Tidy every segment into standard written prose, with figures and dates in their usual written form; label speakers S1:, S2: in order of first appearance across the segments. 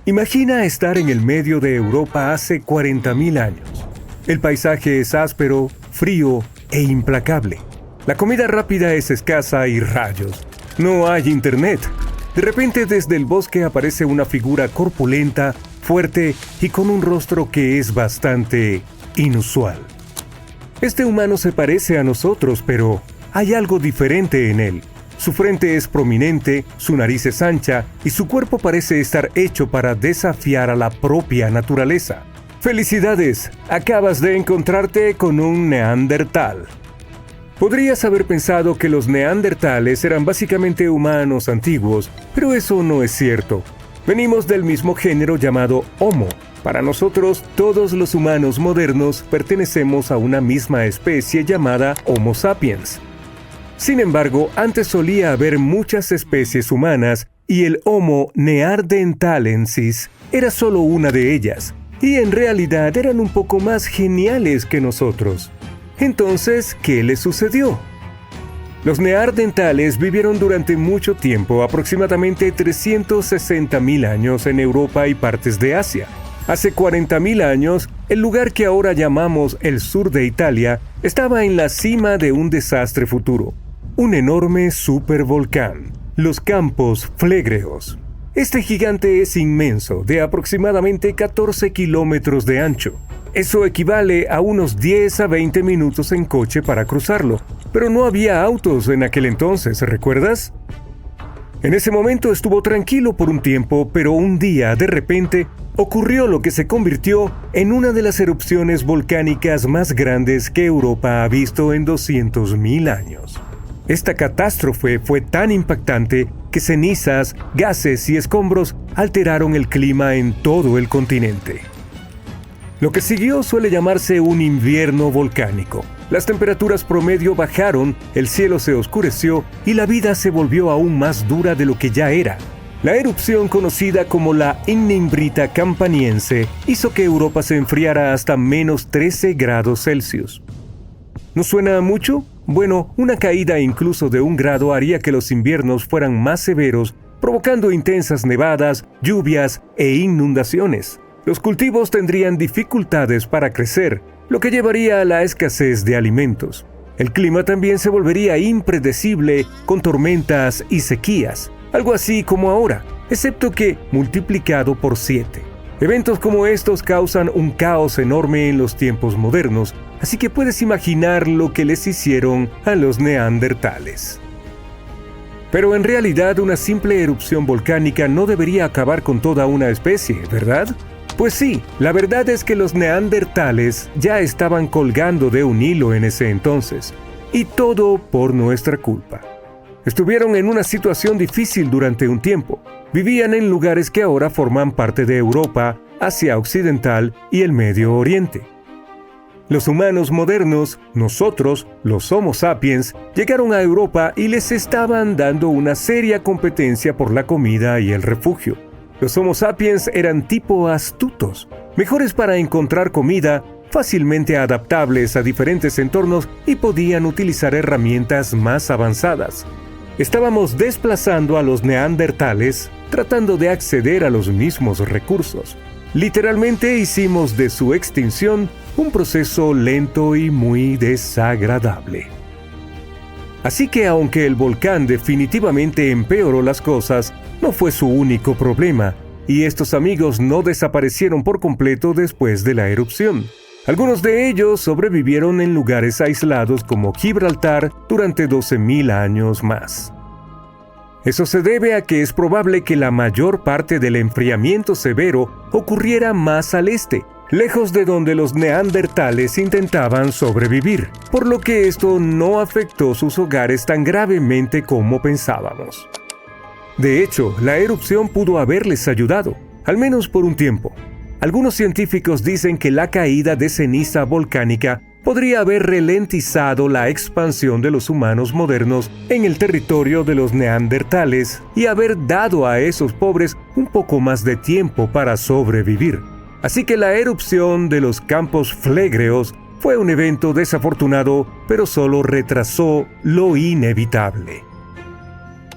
S1: Imagina estar en el medio de Europa hace 40.000 años. El paisaje es áspero, frío e implacable. La comida rápida es escasa y rayos. No hay internet. De repente desde el bosque aparece una figura corpulenta, fuerte y con un rostro que es bastante inusual. Este humano se parece a nosotros, pero hay algo diferente en él. Su frente es prominente, su nariz es ancha y su cuerpo parece estar hecho para desafiar a la propia naturaleza. ¡Felicidades! Acabas de encontrarte con un neandertal. Podrías haber pensado que los neandertales eran básicamente humanos antiguos, pero eso no es cierto. Venimos del mismo género llamado Homo. Para nosotros, todos los humanos modernos pertenecemos a una misma especie llamada Homo sapiens. Sin embargo, antes solía haber muchas especies humanas y el Homo neanderthalensis era solo una de ellas, y en realidad eran un poco más geniales que nosotros. Entonces, ¿qué les sucedió? Los neandertales vivieron durante mucho tiempo, aproximadamente 360.000 años en Europa y partes de Asia. Hace 40.000 años, el lugar que ahora llamamos el sur de Italia estaba en la cima de un desastre futuro. Un enorme supervolcán, los Campos Flegreos. Este gigante es inmenso, de aproximadamente 14 kilómetros de ancho. Eso equivale a unos 10 a 20 minutos en coche para cruzarlo, pero no había autos en aquel entonces, ¿recuerdas? En ese momento estuvo tranquilo por un tiempo, pero un día, de repente, ocurrió lo que se convirtió en una de las erupciones volcánicas más grandes que Europa ha visto en 200.000 años. Esta catástrofe fue tan impactante que cenizas, gases y escombros alteraron el clima en todo el continente. Lo que siguió suele llamarse un invierno volcánico. Las temperaturas promedio bajaron, el cielo se oscureció y la vida se volvió aún más dura de lo que ya era. La erupción conocida como la Ignimbrita Campaniense hizo que Europa se enfriara hasta menos 13 grados Celsius. ¿No suena mucho? Bueno, una caída incluso de 1 grado haría que los inviernos fueran más severos, provocando intensas nevadas, lluvias e inundaciones. Los cultivos tendrían dificultades para crecer, lo que llevaría a la escasez de alimentos. El clima también se volvería impredecible, con tormentas y sequías, algo así como ahora, excepto que multiplicado por 7. Eventos como estos causan un caos enorme en los tiempos modernos, así que puedes imaginar lo que les hicieron a los neandertales. Pero en realidad una simple erupción volcánica no debería acabar con toda una especie, ¿verdad? Pues sí, la verdad es que los neandertales ya estaban colgando de un hilo en ese entonces, y todo por nuestra culpa. Estuvieron en una situación difícil durante un tiempo. Vivían en lugares que ahora forman parte de Europa, Asia Occidental y el Medio Oriente. Los humanos modernos, nosotros, los Homo sapiens, llegaron a Europa y les estaban dando una seria competencia por la comida y el refugio. Los Homo sapiens eran tipo astutos, mejores para encontrar comida, fácilmente adaptables a diferentes entornos y podían utilizar herramientas más avanzadas. Estábamos desplazando a los neandertales tratando de acceder a los mismos recursos. Literalmente hicimos de su extinción un proceso lento y muy desagradable. Así que aunque el volcán definitivamente empeoró las cosas, no fue su único problema, y estos amigos no desaparecieron por completo después de la erupción. Algunos de ellos sobrevivieron en lugares aislados como Gibraltar durante 12.000 años más. Eso se debe a que es probable que la mayor parte del enfriamiento severo ocurriera más al este, lejos de donde los neandertales intentaban sobrevivir, por lo que esto no afectó sus hogares tan gravemente como pensábamos. De hecho, la erupción pudo haberles ayudado, al menos por un tiempo. Algunos científicos dicen que la caída de ceniza volcánica podría haber ralentizado la expansión de los humanos modernos en el territorio de los neandertales y haber dado a esos pobres un poco más de tiempo para sobrevivir. Así que la erupción de los Campos Flegreos fue un evento desafortunado, pero solo retrasó lo inevitable.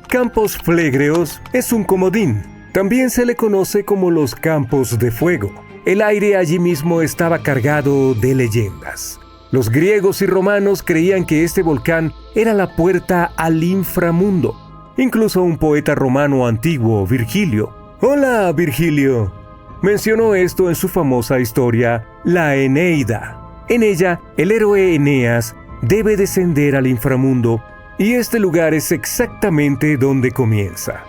S1: Campos Flegreos es un comodín. También se le conoce como los Campos de Fuego. El aire allí mismo estaba cargado de leyendas. Los griegos y romanos creían que este volcán era la puerta al inframundo. Incluso un poeta romano antiguo, Virgilio. ¡Hola, Virgilio! Mencionó esto en su famosa historia, la Eneida. En ella, el héroe Eneas debe descender al inframundo y este lugar es exactamente donde comienza.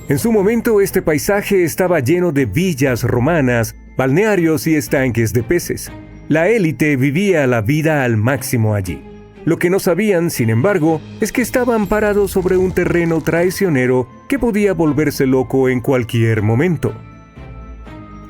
S1: En su momento, este paisaje estaba lleno de villas romanas, balnearios y estanques de peces. La élite vivía la vida al máximo allí. Lo que no sabían, sin embargo, es que estaban parados sobre un terreno traicionero que podía volverse loco en cualquier momento.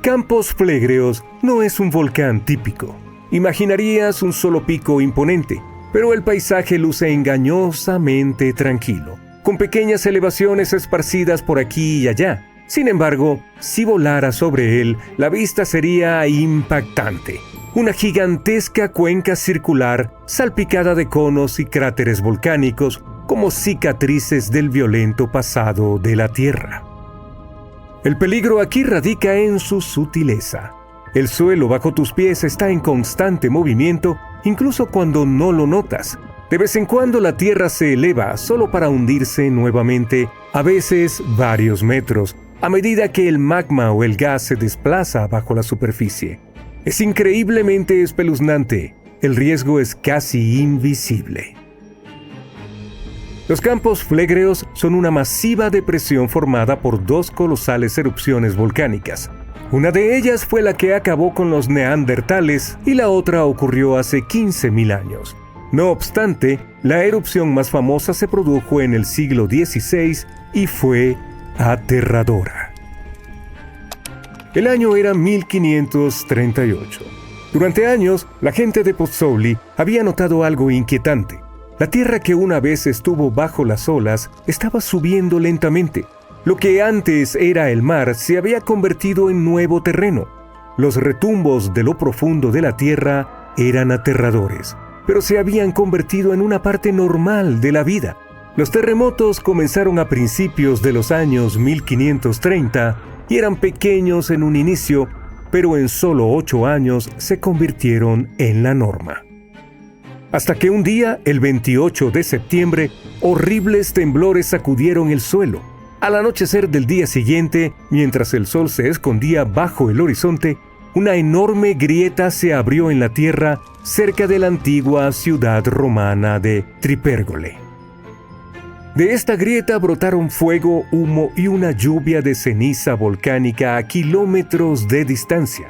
S1: Campos Flegreos no es un volcán típico. Imaginarías un solo pico imponente, pero el paisaje luce engañosamente tranquilo, con pequeñas elevaciones esparcidas por aquí y allá. Sin embargo, si volara sobre él, la vista sería impactante. Una gigantesca cuenca circular salpicada de conos y cráteres volcánicos como cicatrices del violento pasado de la Tierra. El peligro aquí radica en su sutileza. El suelo bajo tus pies está en constante movimiento, incluso cuando no lo notas. De vez en cuando la tierra se eleva solo para hundirse nuevamente, a veces varios metros, a medida que el magma o el gas se desplaza bajo la superficie. Es increíblemente espeluznante. El riesgo es casi invisible. Los Campos Flegreos son una masiva depresión formada por dos colosales erupciones volcánicas. Una de ellas fue la que acabó con los neandertales y la otra ocurrió hace 15.000 años. No obstante, la erupción más famosa se produjo en el siglo XVI y fue aterradora. El año era 1538. Durante años, la gente de Pozzuoli había notado algo inquietante. La tierra que una vez estuvo bajo las olas estaba subiendo lentamente. Lo que antes era el mar se había convertido en nuevo terreno. Los retumbos de lo profundo de la tierra eran aterradores, pero se habían convertido en una parte normal de la vida. Los terremotos comenzaron a principios de los años 1530 y eran pequeños en un inicio, pero en solo 8 años se convirtieron en la norma. Hasta que un día, el 28 de septiembre, horribles temblores sacudieron el suelo. Al anochecer del día siguiente, mientras el sol se escondía bajo el horizonte, una enorme grieta se abrió en la tierra cerca de la antigua ciudad romana de Tripérgole. De esta grieta brotaron fuego, humo y una lluvia de ceniza volcánica a kilómetros de distancia.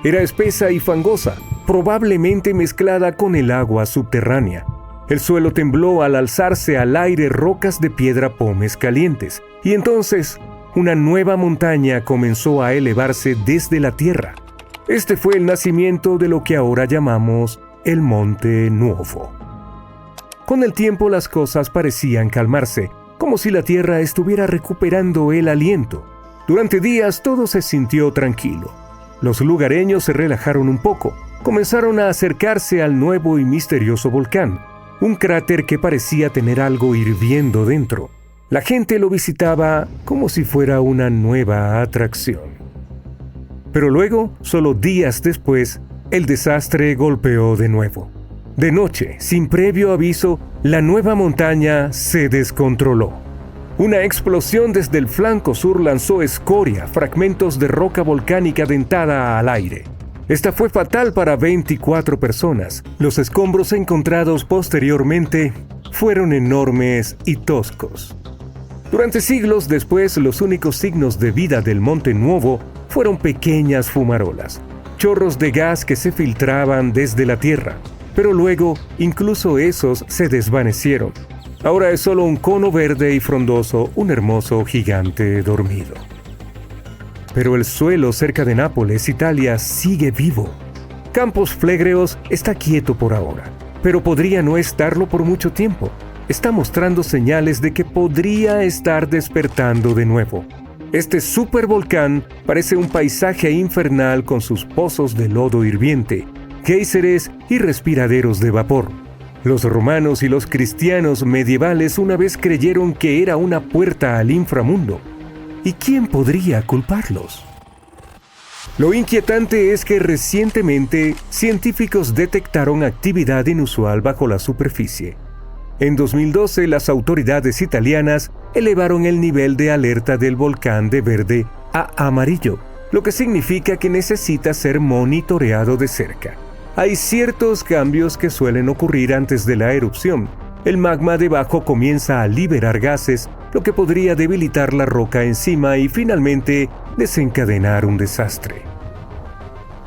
S1: Era espesa y fangosa, probablemente mezclada con el agua subterránea. El suelo tembló al alzarse al aire rocas de piedra pómez calientes, y entonces una nueva montaña comenzó a elevarse desde la tierra. Este fue el nacimiento de lo que ahora llamamos el Monte Nuovo. Con el tiempo las cosas parecían calmarse, como si la tierra estuviera recuperando el aliento. Durante días todo se sintió tranquilo. Los lugareños se relajaron un poco, comenzaron a acercarse al nuevo y misterioso volcán, un cráter que parecía tener algo hirviendo dentro. La gente lo visitaba como si fuera una nueva atracción. Pero luego, solo días después, el desastre golpeó de nuevo. De noche, sin previo aviso, la nueva montaña se descontroló. Una explosión desde el flanco sur lanzó escoria, fragmentos de roca volcánica dentada al aire. Esta fue fatal para 24 personas. Los escombros encontrados posteriormente fueron enormes y toscos. Durante siglos después, los únicos signos de vida del Monte Nuovo fueron pequeñas fumarolas, chorros de gas que se filtraban desde la tierra, pero luego incluso esos se desvanecieron. Ahora es solo un cono verde y frondoso, un hermoso gigante dormido. Pero el suelo cerca de Nápoles, Italia, sigue vivo. Campos Flegreos está quieto por ahora, pero podría no estarlo por mucho tiempo. Está mostrando señales de que podría estar despertando de nuevo. Este supervolcán parece un paisaje infernal con sus pozos de lodo hirviente, géiseres y respiraderos de vapor. Los romanos y los cristianos medievales una vez creyeron que era una puerta al inframundo. ¿Y quién podría culparlos? Lo inquietante es que recientemente científicos detectaron actividad inusual bajo la superficie. En 2012, las autoridades italianas elevaron el nivel de alerta del volcán de verde a amarillo, lo que significa que necesita ser monitoreado de cerca. Hay ciertos cambios que suelen ocurrir antes de la erupción. El magma debajo comienza a liberar gases, lo que podría debilitar la roca encima y finalmente desencadenar un desastre.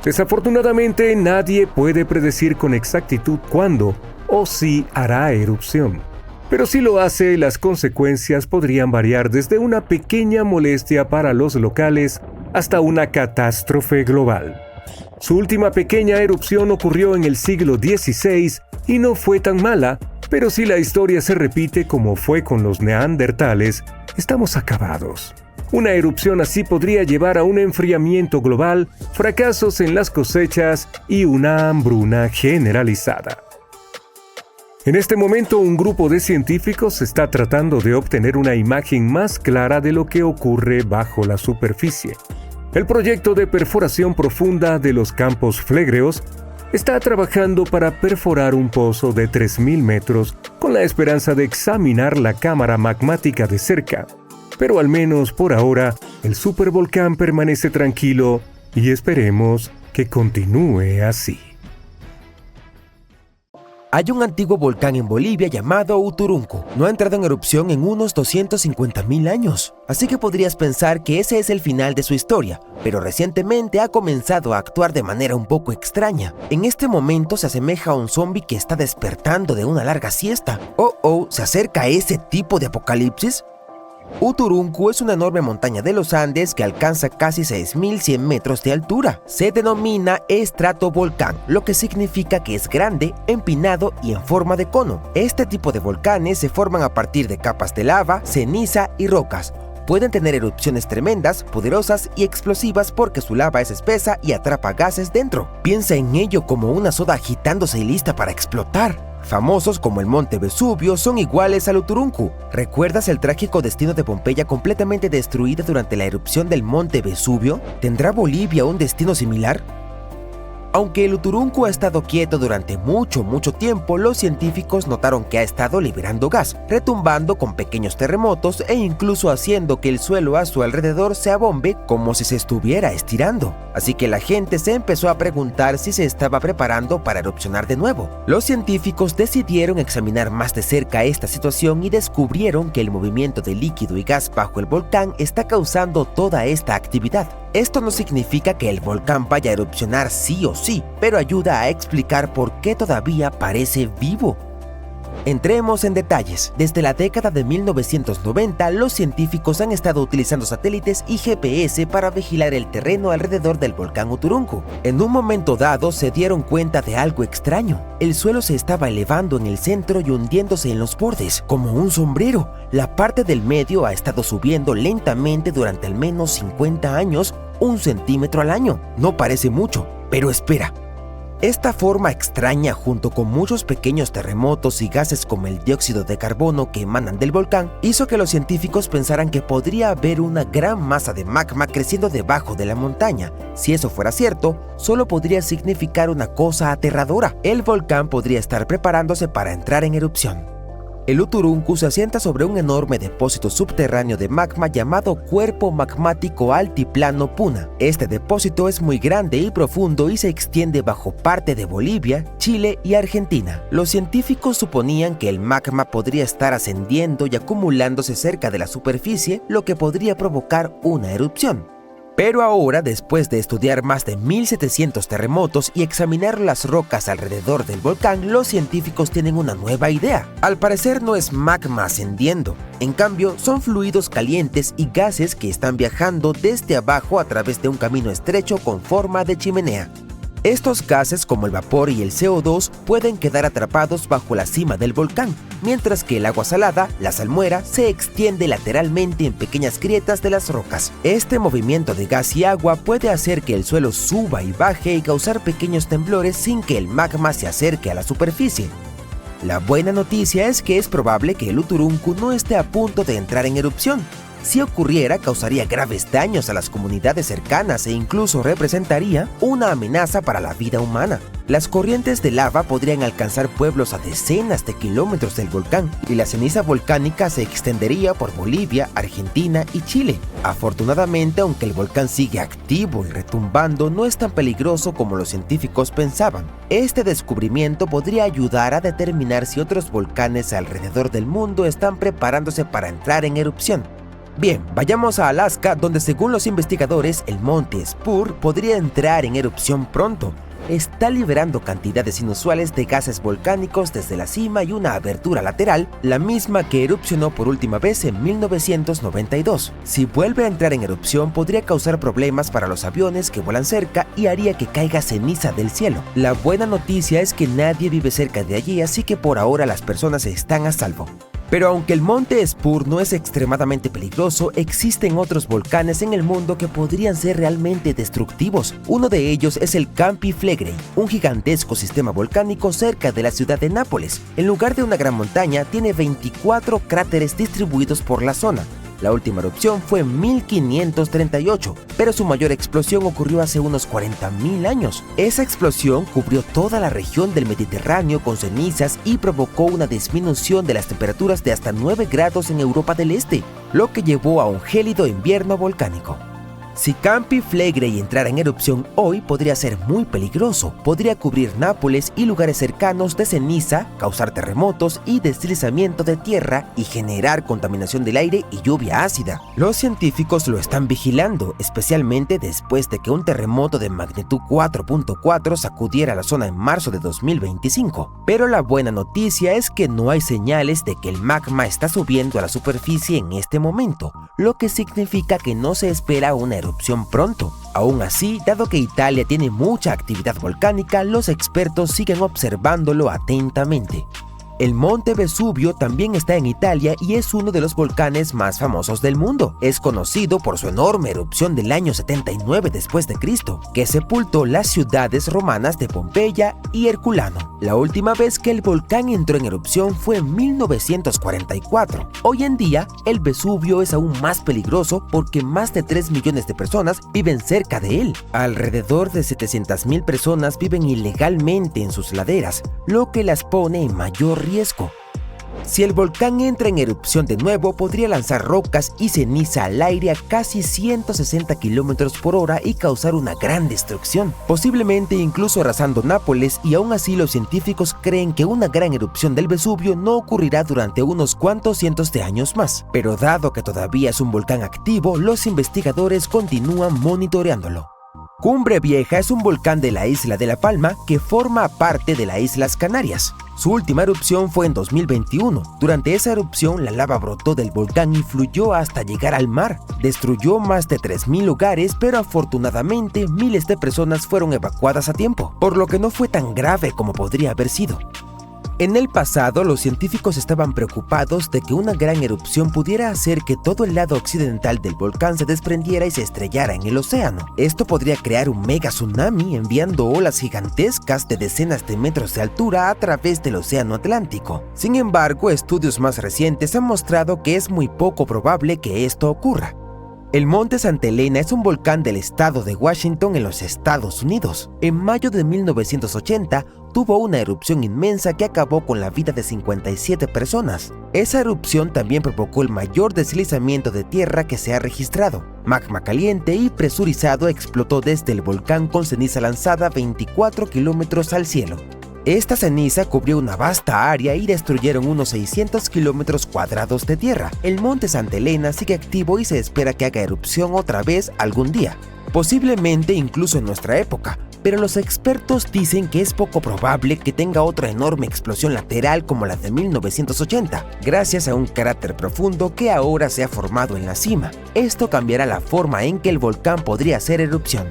S1: Desafortunadamente, nadie puede predecir con exactitud cuándo o si hará erupción. Pero si lo hace, las consecuencias podrían variar desde una pequeña molestia para los locales hasta una catástrofe global. Su última pequeña erupción ocurrió en el siglo XVI y no fue tan mala, pero si la historia se repite como fue con los neandertales, estamos acabados. Una erupción así podría llevar a un enfriamiento global, fracasos en las cosechas y una hambruna generalizada. En este momento, un grupo de científicos está tratando de obtener una imagen más clara de lo que ocurre bajo la superficie. El proyecto de perforación profunda de los Campos Flegreos está trabajando para perforar un pozo de 3.000 metros con la esperanza de examinar la cámara magmática de cerca. Pero al menos por ahora, el supervolcán permanece tranquilo y esperemos que continúe así.
S2: Hay un antiguo volcán en Bolivia llamado Uturuncu. No ha entrado en erupción en unos 250.000 años. Así que podrías pensar que ese es el final de su historia, pero recientemente ha comenzado a actuar de manera un poco extraña. En este momento se asemeja a un zombie que está despertando de una larga siesta. ¿Se acerca a ese tipo de apocalipsis? Uturuncu es una enorme montaña de los Andes que alcanza casi 6.100 metros de altura. Se denomina estratovolcán, lo que significa que es grande, empinado y en forma de cono. Este tipo de volcanes se forman a partir de capas de lava, ceniza y rocas. Pueden tener erupciones tremendas, poderosas y explosivas porque su lava es espesa y atrapa gases dentro. Piensa en ello como una soda agitándose y lista para explotar. Famosos como el Monte Vesubio son iguales al Uturuncu. ¿Recuerdas el trágico destino de Pompeya completamente destruida durante la erupción del Monte Vesubio? ¿Tendrá Bolivia un destino similar? Aunque el Uturuncu ha estado quieto durante mucho tiempo, los científicos notaron que ha estado liberando gas, retumbando con pequeños terremotos e incluso haciendo que el suelo a su alrededor se abombe como si se estuviera estirando. Así que la gente se empezó a preguntar si se estaba preparando para erupcionar de nuevo. Los científicos decidieron examinar más de cerca esta situación y descubrieron que el movimiento de líquido y gas bajo el volcán está causando toda esta actividad. Esto no significa que el volcán vaya a erupcionar sí o sí, pero ayuda a explicar por qué todavía parece vivo. Entremos en detalles. Desde la década de 1990, los científicos han estado utilizando satélites y GPS para vigilar el terreno alrededor del volcán Uturuncu. En un momento dado se dieron cuenta de algo extraño. El suelo se estaba elevando en el centro y hundiéndose en los bordes, como un sombrero. La parte del medio ha estado subiendo lentamente durante al menos 50 años, 1 centímetro al año. No parece mucho, pero espera. Esta forma extraña, junto con muchos pequeños terremotos y gases como el dióxido de carbono que emanan del volcán, hizo que los científicos pensaran que podría haber una gran masa de magma creciendo debajo de la montaña. Si eso fuera cierto, solo podría significar una cosa aterradora: el volcán podría estar preparándose para entrar en erupción. El Uturuncu se asienta sobre un enorme depósito subterráneo de magma llamado Cuerpo Magmático Altiplano Puna. Este depósito es muy grande y profundo y se extiende bajo parte de Bolivia, Chile y Argentina. Los científicos suponían que el magma podría estar ascendiendo y acumulándose cerca de la superficie, lo que podría provocar una erupción. Pero ahora, después de estudiar más de 1.700 terremotos y examinar las rocas alrededor del volcán, los científicos tienen una nueva idea. Al parecer no es magma ascendiendo, en cambio son fluidos calientes y gases que están viajando desde abajo a través de un camino estrecho con forma de chimenea. Estos gases, como el vapor y el CO2, pueden quedar atrapados bajo la cima del volcán, mientras que el agua salada, la salmuera, se extiende lateralmente en pequeñas grietas de las rocas. Este movimiento de gas y agua puede hacer que el suelo suba y baje y causar pequeños temblores sin que el magma se acerque a la superficie. La buena noticia es que es probable que el Uturuncu no esté a punto de entrar en erupción. Si ocurriera, causaría graves daños a las comunidades cercanas e incluso representaría una amenaza para la vida humana. Las corrientes de lava podrían alcanzar pueblos a decenas de kilómetros del volcán y la ceniza volcánica se extendería por Bolivia, Argentina y Chile. Afortunadamente, aunque el volcán sigue activo y retumbando, no es tan peligroso como los científicos pensaban. Este descubrimiento podría ayudar a determinar si otros volcanes alrededor del mundo están preparándose para entrar en erupción. Bien, vayamos a Alaska, donde según los investigadores, el monte Spur podría entrar en erupción pronto. Está liberando cantidades inusuales de gases volcánicos desde la cima y una abertura lateral, la misma que erupcionó por última vez en 1992. Si vuelve a entrar en erupción, podría causar problemas para los aviones que vuelan cerca y haría que caiga ceniza del cielo. La buena noticia es que nadie vive cerca de allí, así que por ahora las personas están a salvo. Pero aunque el monte Spur no es extremadamente peligroso, existen otros volcanes en el mundo que podrían ser realmente destructivos. Uno de ellos es el Campi Flegrei, un gigantesco sistema volcánico cerca de la ciudad de Nápoles. En lugar de una gran montaña, tiene 24 cráteres distribuidos por la zona. La última erupción fue en 1538, pero su mayor explosión ocurrió hace unos 40.000 años. Esa explosión cubrió toda la región del Mediterráneo con cenizas y provocó una disminución de las temperaturas de hasta 9 grados en Europa del Este, lo que llevó a un gélido invierno volcánico. Si Campi Flegrei entrara en erupción hoy, podría ser muy peligroso. Podría cubrir Nápoles y lugares cercanos de ceniza, causar terremotos y deslizamiento de tierra y generar contaminación del aire y lluvia ácida. Los científicos lo están vigilando, especialmente después de que un terremoto de magnitud 4.4 sacudiera la zona en marzo de 2025. Pero la buena noticia es que no hay señales de que el magma está subiendo a la superficie en este momento, lo que significa que no se espera una erupción pronto. Aún así, dado que Italia tiene mucha actividad volcánica, los expertos siguen observándolo atentamente. El monte Vesubio también está en Italia y es uno de los volcanes más famosos del mundo. Es conocido por su enorme erupción del año 79 después de Cristo, que sepultó las ciudades romanas de Pompeya y Herculano. La última vez que el volcán entró en erupción fue en 1944. Hoy en día, el Vesubio es aún más peligroso porque más de 3 millones de personas viven cerca de él. Alrededor de 700.000 personas viven ilegalmente en sus laderas, lo que las pone en mayor riesgo. Si el volcán entra en erupción de nuevo, podría lanzar rocas y ceniza al aire a casi 160 km por hora y causar una gran destrucción, posiblemente incluso arrasando Nápoles, y aún así los científicos creen que una gran erupción del Vesubio no ocurrirá durante unos cuantos cientos de años más. Pero dado que todavía es un volcán activo, los investigadores continúan monitoreándolo. Cumbre Vieja es un volcán de la isla de La Palma que forma parte de las Islas Canarias. Su última erupción fue en 2021. Durante esa erupción, la lava brotó del volcán y fluyó hasta llegar al mar. Destruyó más de 3.000 hogares, pero afortunadamente miles de personas fueron evacuadas a tiempo, por lo que no fue tan grave como podría haber sido. En el pasado, los científicos estaban preocupados de que una gran erupción pudiera hacer que todo el lado occidental del volcán se desprendiera y se estrellara en el océano. Esto podría crear un mega tsunami enviando olas gigantescas de decenas de metros de altura a través del océano Atlántico. Sin embargo, estudios más recientes han mostrado que es muy poco probable que esto ocurra. El monte Santa Elena es un volcán del estado de Washington en los Estados Unidos. En mayo de 1980 tuvo una erupción inmensa que acabó con la vida de 57 personas. Esa erupción también provocó el mayor deslizamiento de tierra que se ha registrado. Magma caliente y presurizado explotó desde el volcán con ceniza lanzada 24 kilómetros al cielo. Esta ceniza cubrió una vasta área y destruyeron unos 600 kilómetros cuadrados de tierra. El monte Santa Elena sigue activo y se espera que haga erupción otra vez algún día, posiblemente incluso en nuestra época, pero los expertos dicen que es poco probable que tenga otra enorme explosión lateral como la de 1980, gracias a un cráter profundo que ahora se ha formado en la cima. Esto cambiará la forma en que el volcán podría hacer erupción.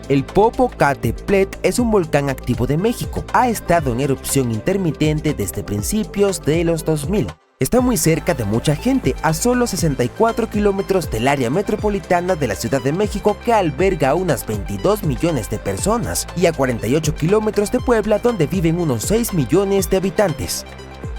S2: El Popocatépetl es un volcán activo de México. Ha estado en erupción intermitente desde principios de los 2000. Está muy cerca de mucha gente, a solo 64 kilómetros del área metropolitana de la Ciudad de México, que alberga a unas 22 millones de personas, y a 48 kilómetros de Puebla, donde viven unos 6 millones de habitantes.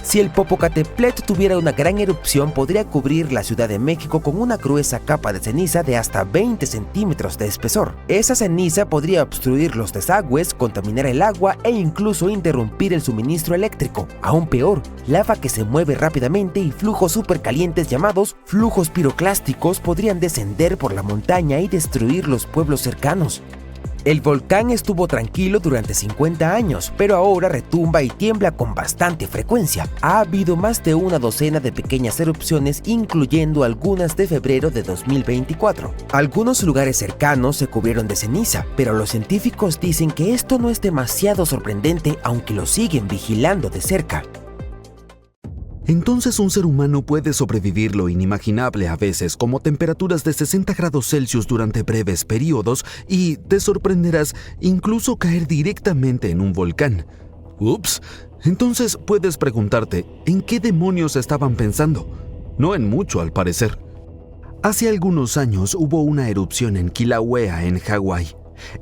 S2: Si el Popocatépetl tuviera una gran erupción, podría cubrir la Ciudad de México con una gruesa capa de ceniza de hasta 20 centímetros de espesor. Esa ceniza podría obstruir los desagües, contaminar el agua e incluso interrumpir el suministro eléctrico. Aún peor, lava que se mueve rápidamente y flujos supercalientes llamados flujos piroclásticos podrían descender por la montaña y destruir los pueblos cercanos. El volcán estuvo tranquilo durante 50 años, pero ahora retumba y tiembla con bastante frecuencia. Ha habido más de una docena de pequeñas erupciones, incluyendo algunas de febrero de 2024. Algunos lugares cercanos se cubrieron de ceniza, pero los científicos dicen que esto no es demasiado sorprendente, aunque lo siguen vigilando de cerca.
S3: Entonces un ser humano puede sobrevivir lo inimaginable a veces, como temperaturas de 60 grados Celsius durante breves periodos, y te sorprenderás incluso caer directamente en un volcán. Ups, entonces puedes preguntarte, ¿en qué demonios estaban pensando? No en mucho, al parecer. Hace algunos años hubo una erupción en Kilauea, en Hawái.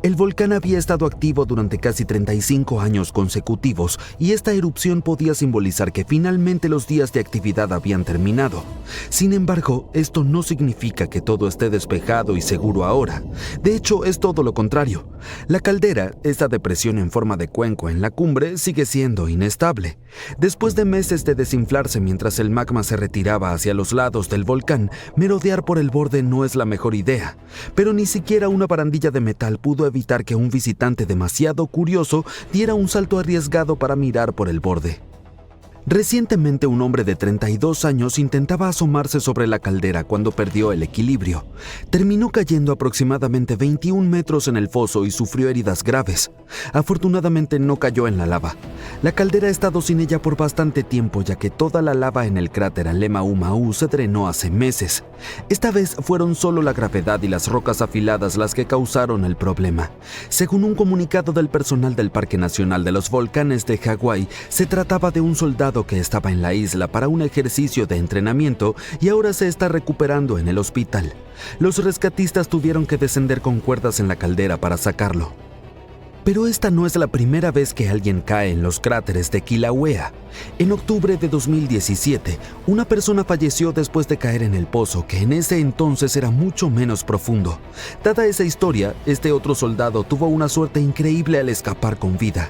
S3: El volcán había estado activo durante casi 35 años consecutivos y esta erupción podía simbolizar que finalmente los días de actividad habían terminado. Sin embargo, esto no significa que todo esté despejado y seguro ahora. De hecho, es todo lo contrario. La caldera, esta depresión en forma de cuenco en la cumbre, sigue siendo inestable. Después de meses de desinflarse mientras el magma se retiraba hacia los lados del volcán, merodear por el borde no es la mejor idea. Pero ni siquiera una barandilla de metal pudo evitar que un visitante demasiado curioso diera un salto arriesgado para mirar por el borde. Recientemente un hombre de 32 años intentaba asomarse sobre la caldera cuando perdió el equilibrio. Terminó cayendo aproximadamente 21 metros en el foso y sufrió heridas graves. Afortunadamente no cayó en la lava. La caldera ha estado sin ella por bastante tiempo, ya que toda la lava en el cráter Alema-Umau se drenó hace meses. Esta vez fueron solo la gravedad y las rocas afiladas las que causaron el problema. Según un comunicado del personal del Parque Nacional de los Volcanes de Hawái, se trataba de un soldado que estaba en la isla para un ejercicio de entrenamiento y ahora se está recuperando en el hospital. Los rescatistas tuvieron que descender con cuerdas en la caldera para sacarlo. Pero esta no es la primera vez que alguien cae en los cráteres de Kilauea. En octubre de 2017, una persona falleció después de caer en el pozo, que en ese entonces era mucho menos profundo. Dada esa historia, este otro soldado tuvo una suerte increíble al escapar con vida.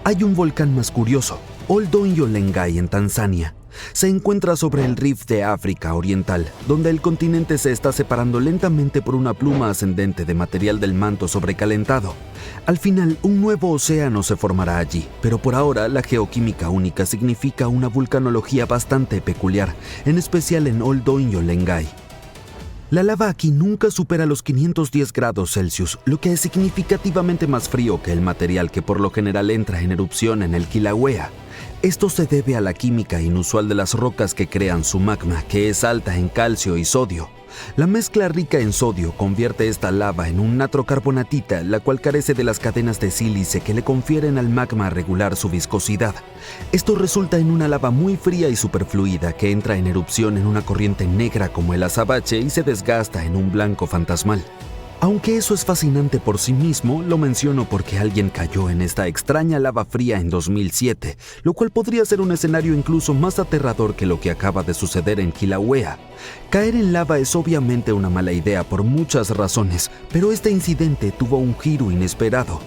S3: Hay un volcán más curioso, Ol-Doinyo-Lengai en Tanzania. Se encuentra sobre el Rift de África Oriental, donde el continente se está separando lentamente por una pluma ascendente de material del manto sobrecalentado. Al final, un nuevo océano se formará allí, pero por ahora la geoquímica única significa una vulcanología bastante peculiar, en especial en Ol-Doinyo-Lengai. La lava aquí nunca supera los 510 grados Celsius, lo que es significativamente más frío que el material que por lo general entra en erupción en el Kilauea. Esto se debe a la química inusual de las rocas que crean su magma, que es alta en calcio y sodio. La mezcla rica en sodio convierte esta lava en un natrocarbonatita, la cual carece de las cadenas de sílice que le confieren al magma regular su viscosidad. Esto resulta en una lava muy fría y superfluida que entra en erupción en una corriente negra como el azabache y se desgasta en un blanco fantasmal. Aunque eso es fascinante por sí mismo, lo menciono porque alguien cayó en esta extraña lava fría en 2007, lo cual podría ser un escenario incluso más aterrador que lo que acaba de suceder en Kilauea. Caer en lava es obviamente una mala idea por muchas razones, pero este incidente tuvo un giro inesperado.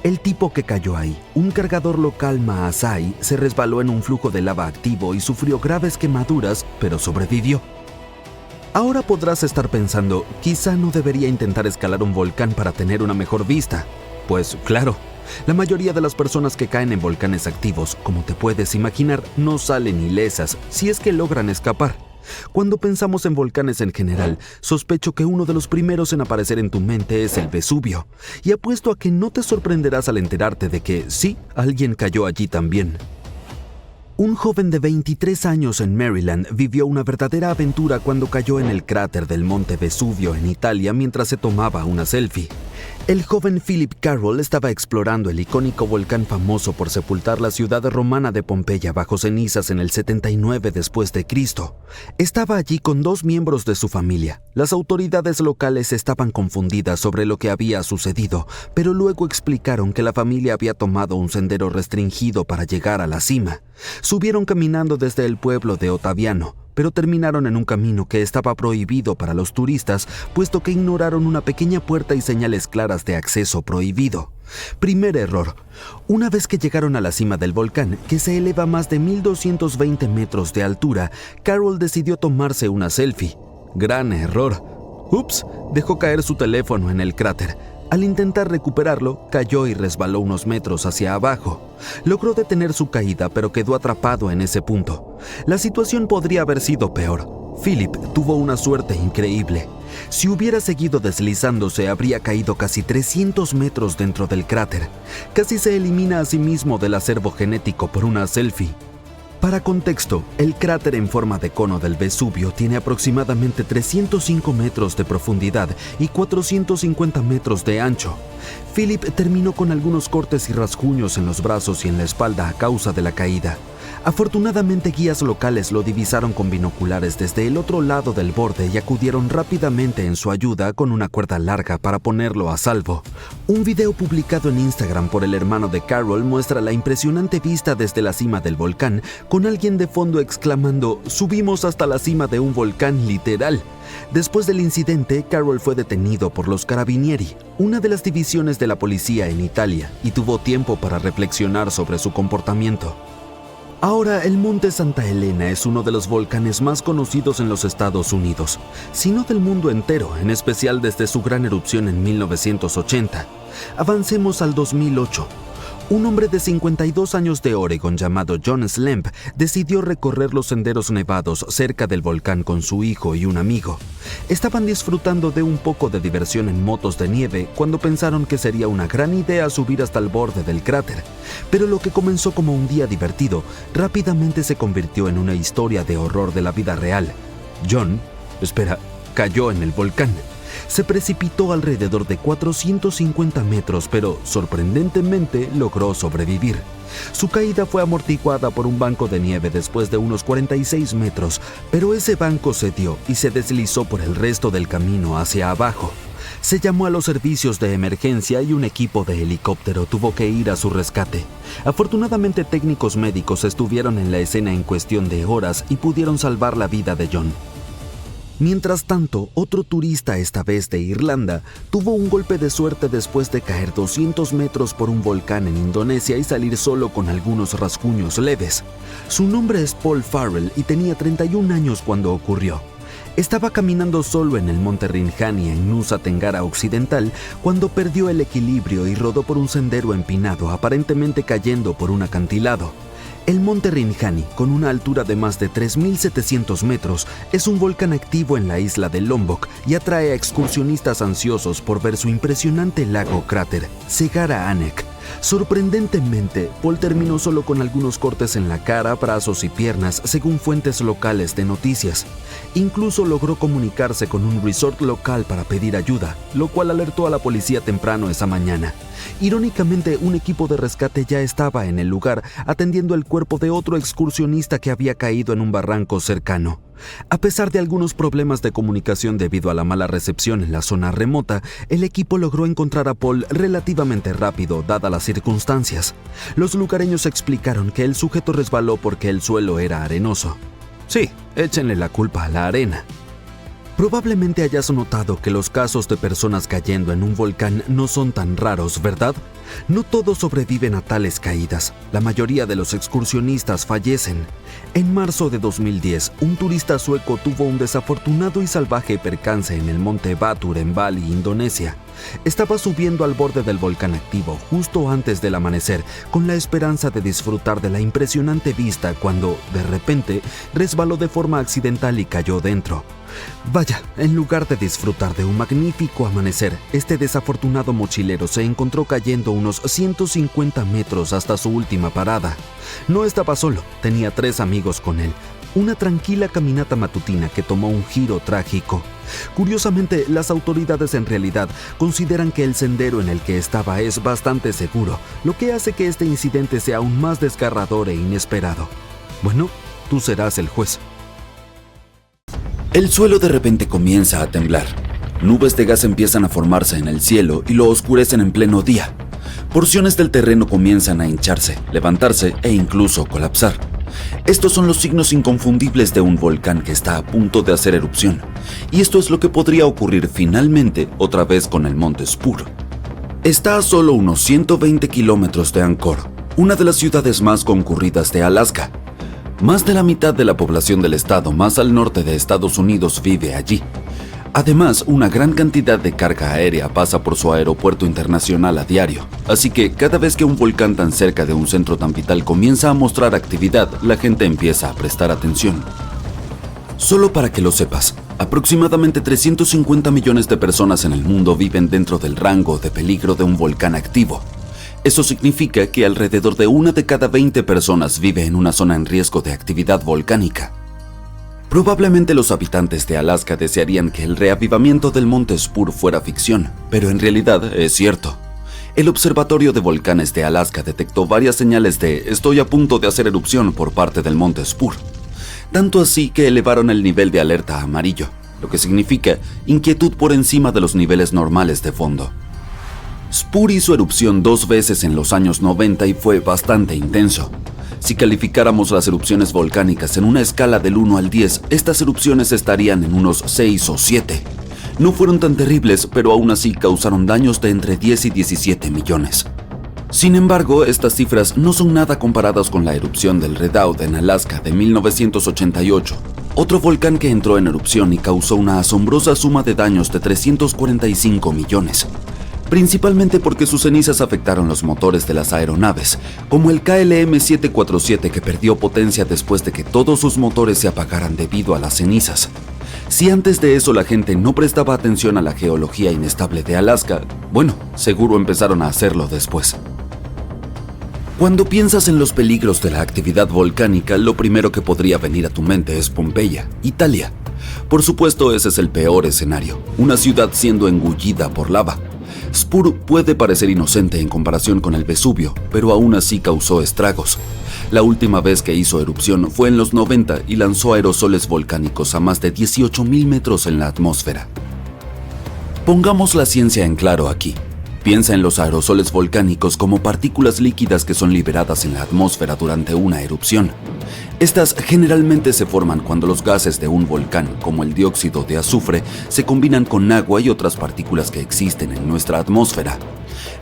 S3: El tipo que cayó ahí, un cargador local Maasai, se resbaló en un flujo de lava activo y sufrió graves quemaduras, pero sobrevivió. Ahora podrás estar pensando, quizá no debería intentar escalar un volcán para tener una mejor vista. Pues claro, la mayoría de las personas que caen en volcanes activos, como te puedes imaginar, no salen ilesas, si es que logran escapar. Cuando pensamos en volcanes en general, sospecho que uno de los primeros en aparecer en tu mente es el Vesubio, y apuesto a que no te sorprenderás al enterarte de que sí, alguien cayó allí también. Un joven de 23 años en Maryland vivió una verdadera aventura cuando cayó en el cráter del monte Vesubio en Italia mientras se tomaba una selfie. El joven Philip Carroll estaba explorando el icónico volcán famoso por sepultar la ciudad romana de Pompeya bajo cenizas en el 79 después de Cristo. Estaba allí con 2 miembros de su familia. Las autoridades locales estaban confundidas sobre lo que había sucedido, pero luego explicaron que la familia había tomado un sendero restringido para llegar a la cima. Subieron caminando desde el pueblo de Ottaviano, pero terminaron en un camino que estaba prohibido para los turistas, puesto que ignoraron una pequeña puerta y señales claras de acceso prohibido. Primer error. Una vez que llegaron a la cima del volcán, que se eleva a más de 1220 metros de altura, Carroll decidió tomarse una selfie. Gran error. Ups, dejó caer su teléfono en el cráter. Al intentar recuperarlo, cayó y resbaló unos metros hacia abajo. Logró detener su caída, pero quedó atrapado en ese punto. La situación podría haber sido peor. Philip tuvo una suerte increíble. Si hubiera seguido deslizándose, habría caído casi 300 metros dentro del cráter. Casi se elimina a sí mismo del acervo genético por una selfie. Para contexto, el cráter en forma de cono del Vesubio tiene aproximadamente 305 metros de profundidad y 450 metros de ancho. Philip terminó con algunos cortes y rasguños en los brazos y en la espalda a causa de la caída. Afortunadamente, guías locales lo divisaron con binoculares desde el otro lado del borde y acudieron rápidamente en su ayuda con una cuerda larga para ponerlo a salvo. Un video publicado en Instagram por el hermano de Carroll muestra la impresionante vista desde la cima del volcán, con alguien de fondo exclamando: "Subimos hasta la cima de un volcán literal". Después del incidente, Carroll fue detenido por los Carabinieri, una de las divisiones de la policía en Italia, y tuvo tiempo para reflexionar sobre su comportamiento. Ahora, el Monte Santa Elena es uno de los volcanes más conocidos en los Estados Unidos, sino del mundo entero, en especial desde su gran erupción en 1980. Avancemos al 2008. Un hombre de 52 años de Oregon llamado John Slemp decidió recorrer los senderos nevados cerca del volcán con su hijo y un amigo. Estaban disfrutando de un poco de diversión en motos de nieve cuando pensaron que sería una gran idea subir hasta el borde del cráter. Pero lo que comenzó como un día divertido rápidamente se convirtió en una historia de horror de la vida real. John, cayó en el volcán. Se precipitó alrededor de 450 metros, pero sorprendentemente logró sobrevivir. Su caída fue amortiguada por un banco de nieve después de unos 46 metros, pero ese banco cedió y se deslizó por el resto del camino hacia abajo. Se llamó a los servicios de emergencia y un equipo de helicóptero tuvo que ir a su rescate. Afortunadamente, técnicos médicos estuvieron en la escena en cuestión de horas y pudieron salvar la vida de John. Mientras tanto, otro turista, esta vez de Irlanda, tuvo un golpe de suerte después de caer 200 metros por un volcán en Indonesia y salir solo con algunos rasguños leves. Su nombre es Paul Farrell y tenía 31 años cuando ocurrió. Estaba caminando solo en el monte Rinjani en Nusa Tenggara Occidental cuando perdió el equilibrio y rodó por un sendero empinado, aparentemente cayendo por un acantilado. El monte Rinjani, con una altura de más de 3.700 metros, es un volcán activo en la isla de Lombok y atrae a excursionistas ansiosos por ver su impresionante lago cráter, Segara Anek. Sorprendentemente, Paul terminó solo con algunos cortes en la cara, brazos y piernas, según fuentes locales de noticias. Incluso logró comunicarse con un resort local para pedir ayuda, lo cual alertó a la policía temprano esa mañana. Irónicamente, un equipo de rescate ya estaba en el lugar, atendiendo el cuerpo de otro excursionista que había caído en un barranco cercano. A pesar de algunos problemas de comunicación debido a la mala recepción en la zona remota, el equipo logró encontrar a Paul relativamente rápido, dadas las circunstancias. Los lugareños explicaron que el sujeto resbaló porque el suelo era arenoso. Sí, échenle la culpa a la arena. Probablemente hayas notado que los casos de personas cayendo en un volcán no son tan raros, ¿verdad? No todos sobreviven a tales caídas. La mayoría de los excursionistas fallecen. En marzo de 2010, un turista sueco tuvo un desafortunado y salvaje percance en el monte Batur en Bali, Indonesia. Estaba subiendo al borde del volcán activo justo antes del amanecer, con la esperanza de disfrutar de la impresionante vista cuando, de repente, resbaló de forma accidental y cayó dentro. Vaya, en lugar de disfrutar de un magnífico amanecer, este desafortunado mochilero se encontró cayendo unos 150 metros hasta su última parada. No estaba solo, tenía 3 amigos con él. Una tranquila caminata matutina que tomó un giro trágico. Curiosamente, las autoridades en realidad consideran que el sendero en el que estaba es bastante seguro, lo que hace que este incidente sea aún más desgarrador e inesperado. Bueno, tú serás el juez.
S4: El suelo de repente comienza a temblar. Nubes de gas empiezan a formarse en el cielo y lo oscurecen en pleno día. Porciones del terreno comienzan a hincharse, levantarse e incluso colapsar. Estos son los signos inconfundibles de un volcán que está a punto de hacer erupción. Y esto es lo que podría ocurrir finalmente otra vez con el monte Spur. Está a solo unos 120 kilómetros de Angkor, una de las ciudades más concurridas de Alaska. Más de la mitad de la población del estado más al norte de Estados Unidos vive allí. Además, una gran cantidad de carga aérea pasa por su aeropuerto internacional a diario, así que cada vez que un volcán tan cerca de un centro tan vital comienza a mostrar actividad, la gente empieza a prestar atención. Solo para que lo sepas, aproximadamente 350 millones de personas en el mundo viven dentro del rango de peligro de un volcán activo. Eso significa que alrededor de 1 de cada 20 personas vive en una zona en riesgo de actividad volcánica. Probablemente los habitantes de Alaska desearían que el reavivamiento del monte Spur fuera ficción, pero en realidad es cierto. El Observatorio de Volcanes de Alaska detectó varias señales de "estoy a punto de hacer erupción" por parte del monte Spur. Tanto así que elevaron el nivel de alerta a amarillo, lo que significa inquietud por encima de los niveles normales de fondo. Spur hizo erupción 2 veces en los años 90 y fue bastante intenso. Si calificáramos las erupciones volcánicas en una escala del 1 al 10, estas erupciones estarían en unos 6 o 7. No fueron tan terribles, pero aún así causaron daños de entre 10 y 17 millones. Sin embargo, estas cifras no son nada comparadas con la erupción del Redoubt en Alaska de 1988, otro volcán que entró en erupción y causó una asombrosa suma de daños de 345 millones. Principalmente porque sus cenizas afectaron los motores de las aeronaves, como el KLM-747 que perdió potencia después de que todos sus motores se apagaran debido a las cenizas. Si antes de eso la gente no prestaba atención a la geología inestable de Alaska, bueno, seguro empezaron a hacerlo después. Cuando piensas en los peligros de la actividad volcánica, lo primero que podría venir a tu mente es Pompeya, Italia. Por supuesto, ese es el peor escenario, una ciudad siendo engullida por lava. Spur puede parecer inocente en comparación con el Vesubio, pero aún así causó estragos. La última vez que hizo erupción fue en los 90 y lanzó aerosoles volcánicos a más de 18.000 metros en la atmósfera. Pongamos la ciencia en claro aquí. Piensa en los aerosoles volcánicos como partículas líquidas que son liberadas en la atmósfera durante una erupción. Estas generalmente se forman cuando los gases de un volcán, como el dióxido de azufre, se combinan con agua y otras partículas que existen en nuestra atmósfera.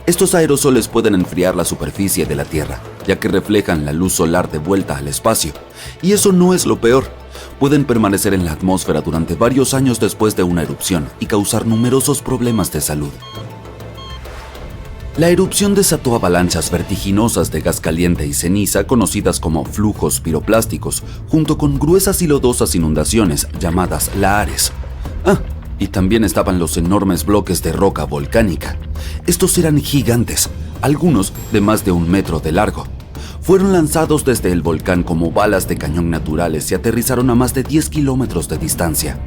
S4: Estos aerosoles pueden enfriar la superficie de la Tierra, ya que reflejan la luz solar de vuelta al espacio. Y eso no es lo peor. Pueden permanecer en la atmósfera durante varios años después de una erupción y causar numerosos problemas de salud. La erupción desató avalanchas vertiginosas de gas caliente y ceniza conocidas como flujos piroplásticos, junto con gruesas y lodosas inundaciones llamadas lahares. Y también estaban los enormes bloques de roca volcánica. Estos eran gigantes, algunos de más de 1 metro de largo. Fueron lanzados desde el volcán como balas de cañón naturales y aterrizaron a más de 10 kilómetros de distancia.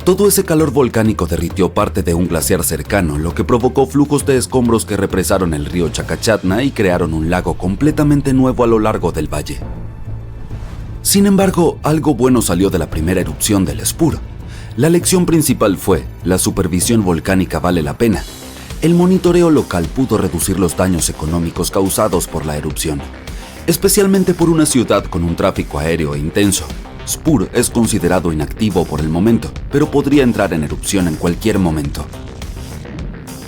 S4: Todo ese calor volcánico derritió parte de un glaciar cercano, lo que provocó flujos de escombros que represaron el río Chacachatna y crearon un lago completamente nuevo a lo largo del valle. Sin embargo, algo bueno salió de la primera erupción del Spur. La lección principal fue: la supervisión volcánica vale la pena. El monitoreo local pudo reducir los daños económicos causados por la erupción, especialmente por una ciudad con un tráfico aéreo intenso. Spur es considerado inactivo por el momento, pero podría entrar en erupción en cualquier momento.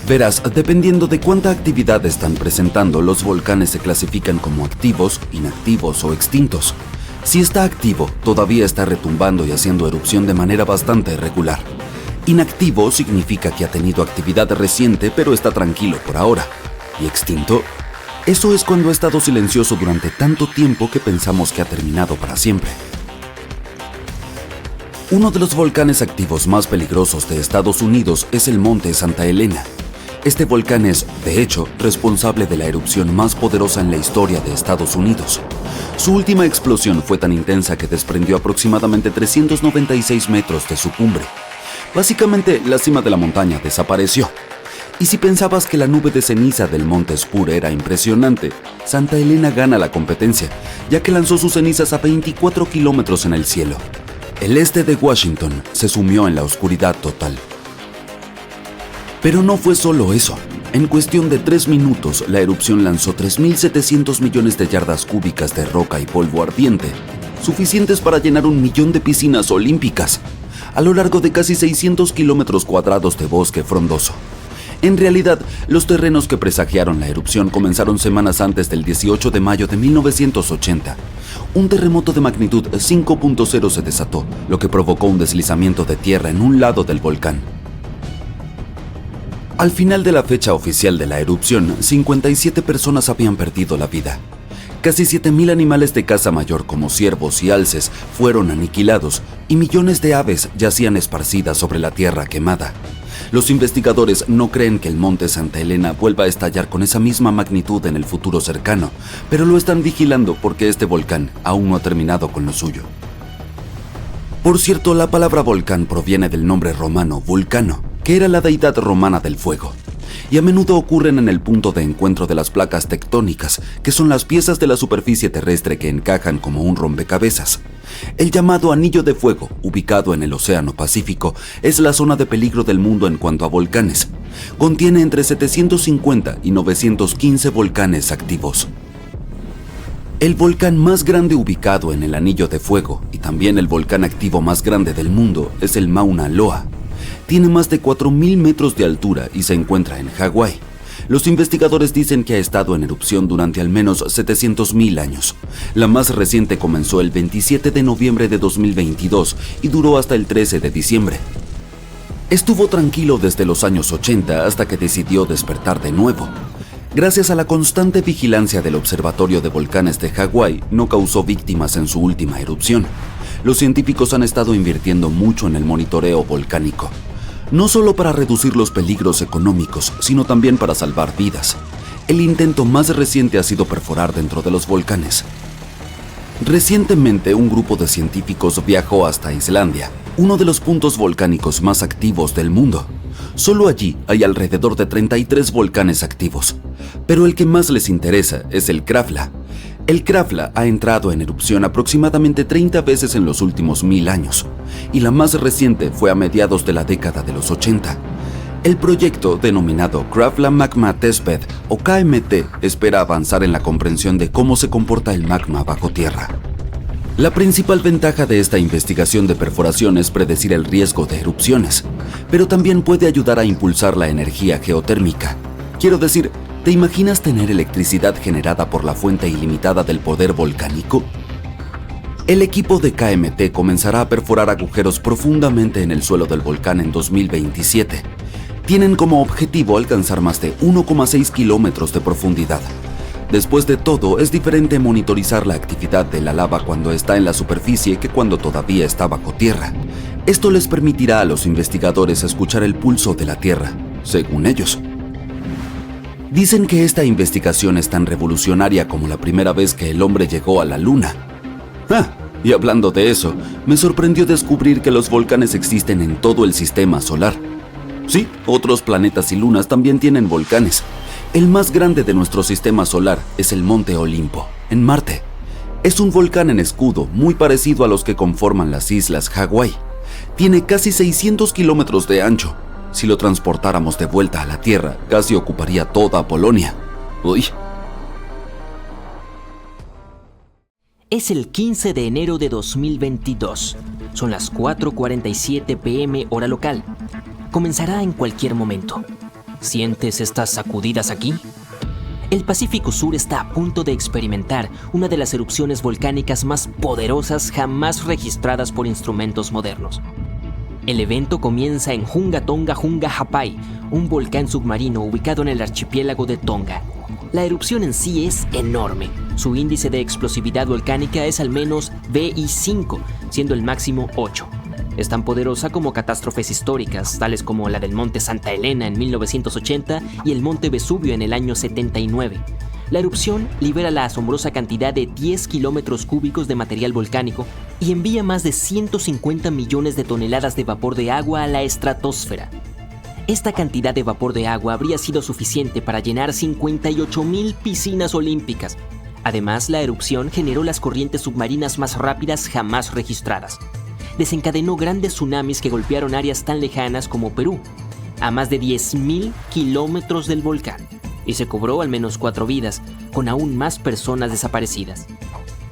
S4: Verás, dependiendo de cuánta actividad están presentando, los volcanes se clasifican como activos, inactivos o extintos. Si está activo, todavía está retumbando y haciendo erupción de manera bastante regular. Inactivo significa que ha tenido actividad reciente, pero está tranquilo por ahora. ¿Y extinto? Eso es cuando ha estado silencioso durante tanto tiempo que pensamos que ha terminado para siempre. Uno de los volcanes activos más peligrosos de Estados Unidos es el Monte Santa Elena. Este volcán es, de hecho, responsable de la erupción más poderosa en la historia de Estados Unidos. Su última explosión fue tan intensa que desprendió aproximadamente 396 metros de su cumbre. Básicamente, la cima de la montaña desapareció. Y si pensabas que la nube de ceniza del monte Spur era impresionante, Santa Elena gana la competencia, ya que lanzó sus cenizas a 24 kilómetros en el cielo. El este de Washington se sumió en la oscuridad total. Pero no fue solo eso. En cuestión de 3 minutos, la erupción lanzó 3.700 millones de yardas cúbicas de roca y polvo ardiente, suficientes para llenar 1 millón de piscinas olímpicas, a lo largo de casi 600 kilómetros cuadrados de bosque frondoso. En realidad, los terrenos que presagiaron la erupción comenzaron semanas antes del 18 de mayo de 1980. Un terremoto de magnitud 5.0 se desató, lo que provocó un deslizamiento de tierra en un lado del volcán. Al final de la fecha oficial de la erupción, 57 personas habían perdido la vida. Casi 7.000 animales de caza mayor como ciervos y alces fueron aniquilados y millones de aves yacían esparcidas sobre la tierra quemada. Los investigadores no creen que el monte Santa Elena vuelva a estallar con esa misma magnitud en el futuro cercano, pero lo están vigilando porque este volcán aún no ha terminado con lo suyo. Por cierto, la palabra volcán proviene del nombre romano Vulcano, que era la deidad romana del fuego, y a menudo ocurren en el punto de encuentro de las placas tectónicas, que son las piezas de la superficie terrestre que encajan como un rompecabezas. El llamado Anillo de Fuego, ubicado en el Océano Pacífico, es la zona de peligro del mundo en cuanto a volcanes. Contiene entre 750 y 915 volcanes activos. El volcán más grande ubicado en el Anillo de Fuego, y también el volcán activo más grande del mundo, es el Mauna Loa. Tiene más de 4.000 metros de altura y se encuentra en Hawái. Los investigadores dicen que ha estado en erupción durante al menos 700.000 años. La más reciente comenzó el 27 de noviembre de 2022 y duró hasta el 13 de diciembre. Estuvo tranquilo desde los años 80 hasta que decidió despertar de nuevo. Gracias a la constante vigilancia del Observatorio de Volcanes de Hawái, no causó víctimas en su última erupción. Los científicos han estado invirtiendo mucho en el monitoreo volcánico, no solo para reducir los peligros económicos, sino también para salvar vidas. El intento más reciente ha sido perforar dentro de los volcanes. Recientemente, un grupo de científicos viajó hasta Islandia, uno de los puntos volcánicos más activos del mundo. Solo allí hay alrededor de 33 volcanes activos, pero el que más les interesa es el Krafla. El Krafla ha entrado en erupción aproximadamente 30 veces en los últimos 1000 años, y la más reciente fue a mediados de la década de los 80. El proyecto, denominado Krafla Magma Testbed o KMT, espera avanzar en la comprensión de cómo se comporta el magma bajo tierra. La principal ventaja de esta investigación de perforación es predecir el riesgo de erupciones, pero también puede ayudar a impulsar la energía geotérmica. Quiero decir, ¿te imaginas tener electricidad generada por la fuente ilimitada del poder volcánico? El equipo de KMT comenzará a perforar agujeros profundamente en el suelo del volcán en 2027. Tienen como objetivo alcanzar más de 1,6 kilómetros de profundidad. Después de todo, es diferente monitorizar la actividad de la lava cuando está en la superficie que cuando todavía está bajo tierra. Esto les permitirá a los investigadores escuchar el pulso de la Tierra, según ellos. Dicen que esta investigación es tan revolucionaria como la primera vez que el hombre llegó a la Luna. Y hablando de eso, me sorprendió descubrir que los volcanes existen en todo el sistema solar. Sí, otros planetas y lunas también tienen volcanes. El más grande de nuestro sistema solar es el Monte Olimpo, en Marte. Es un volcán en escudo muy parecido a los que conforman las islas Hawái. Tiene casi 600 kilómetros de ancho. Si lo transportáramos de vuelta a la Tierra, casi ocuparía toda Polonia. Uy.
S5: Es el 15 de enero de 2022. Son las 4:47 p.m. hora local. Comenzará en cualquier momento. ¿Sientes estas sacudidas aquí? El Pacífico Sur está a punto de experimentar una de las erupciones volcánicas más poderosas jamás registradas por instrumentos modernos. El evento comienza en Hunga Tonga Hunga Ha'apai, un volcán submarino ubicado en el archipiélago de Tonga. La erupción en sí es enorme. Su índice de explosividad volcánica es al menos VI5, siendo el máximo 8. Es tan poderosa como catástrofes históricas, tales como la del Monte Santa Elena en 1980 y el Monte Vesubio en el año 79. La erupción libera la asombrosa cantidad de 10 kilómetros cúbicos de material volcánico y envía más de 150 millones de toneladas de vapor de agua a la estratosfera. Esta cantidad de vapor de agua habría sido suficiente para llenar 58,000 piscinas olímpicas. Además, la erupción generó las corrientes submarinas más rápidas jamás registradas. Desencadenó grandes tsunamis que golpearon áreas tan lejanas como Perú, a más de 10,000 kilómetros del volcán, y se cobró al menos 4 vidas, con aún más personas desaparecidas.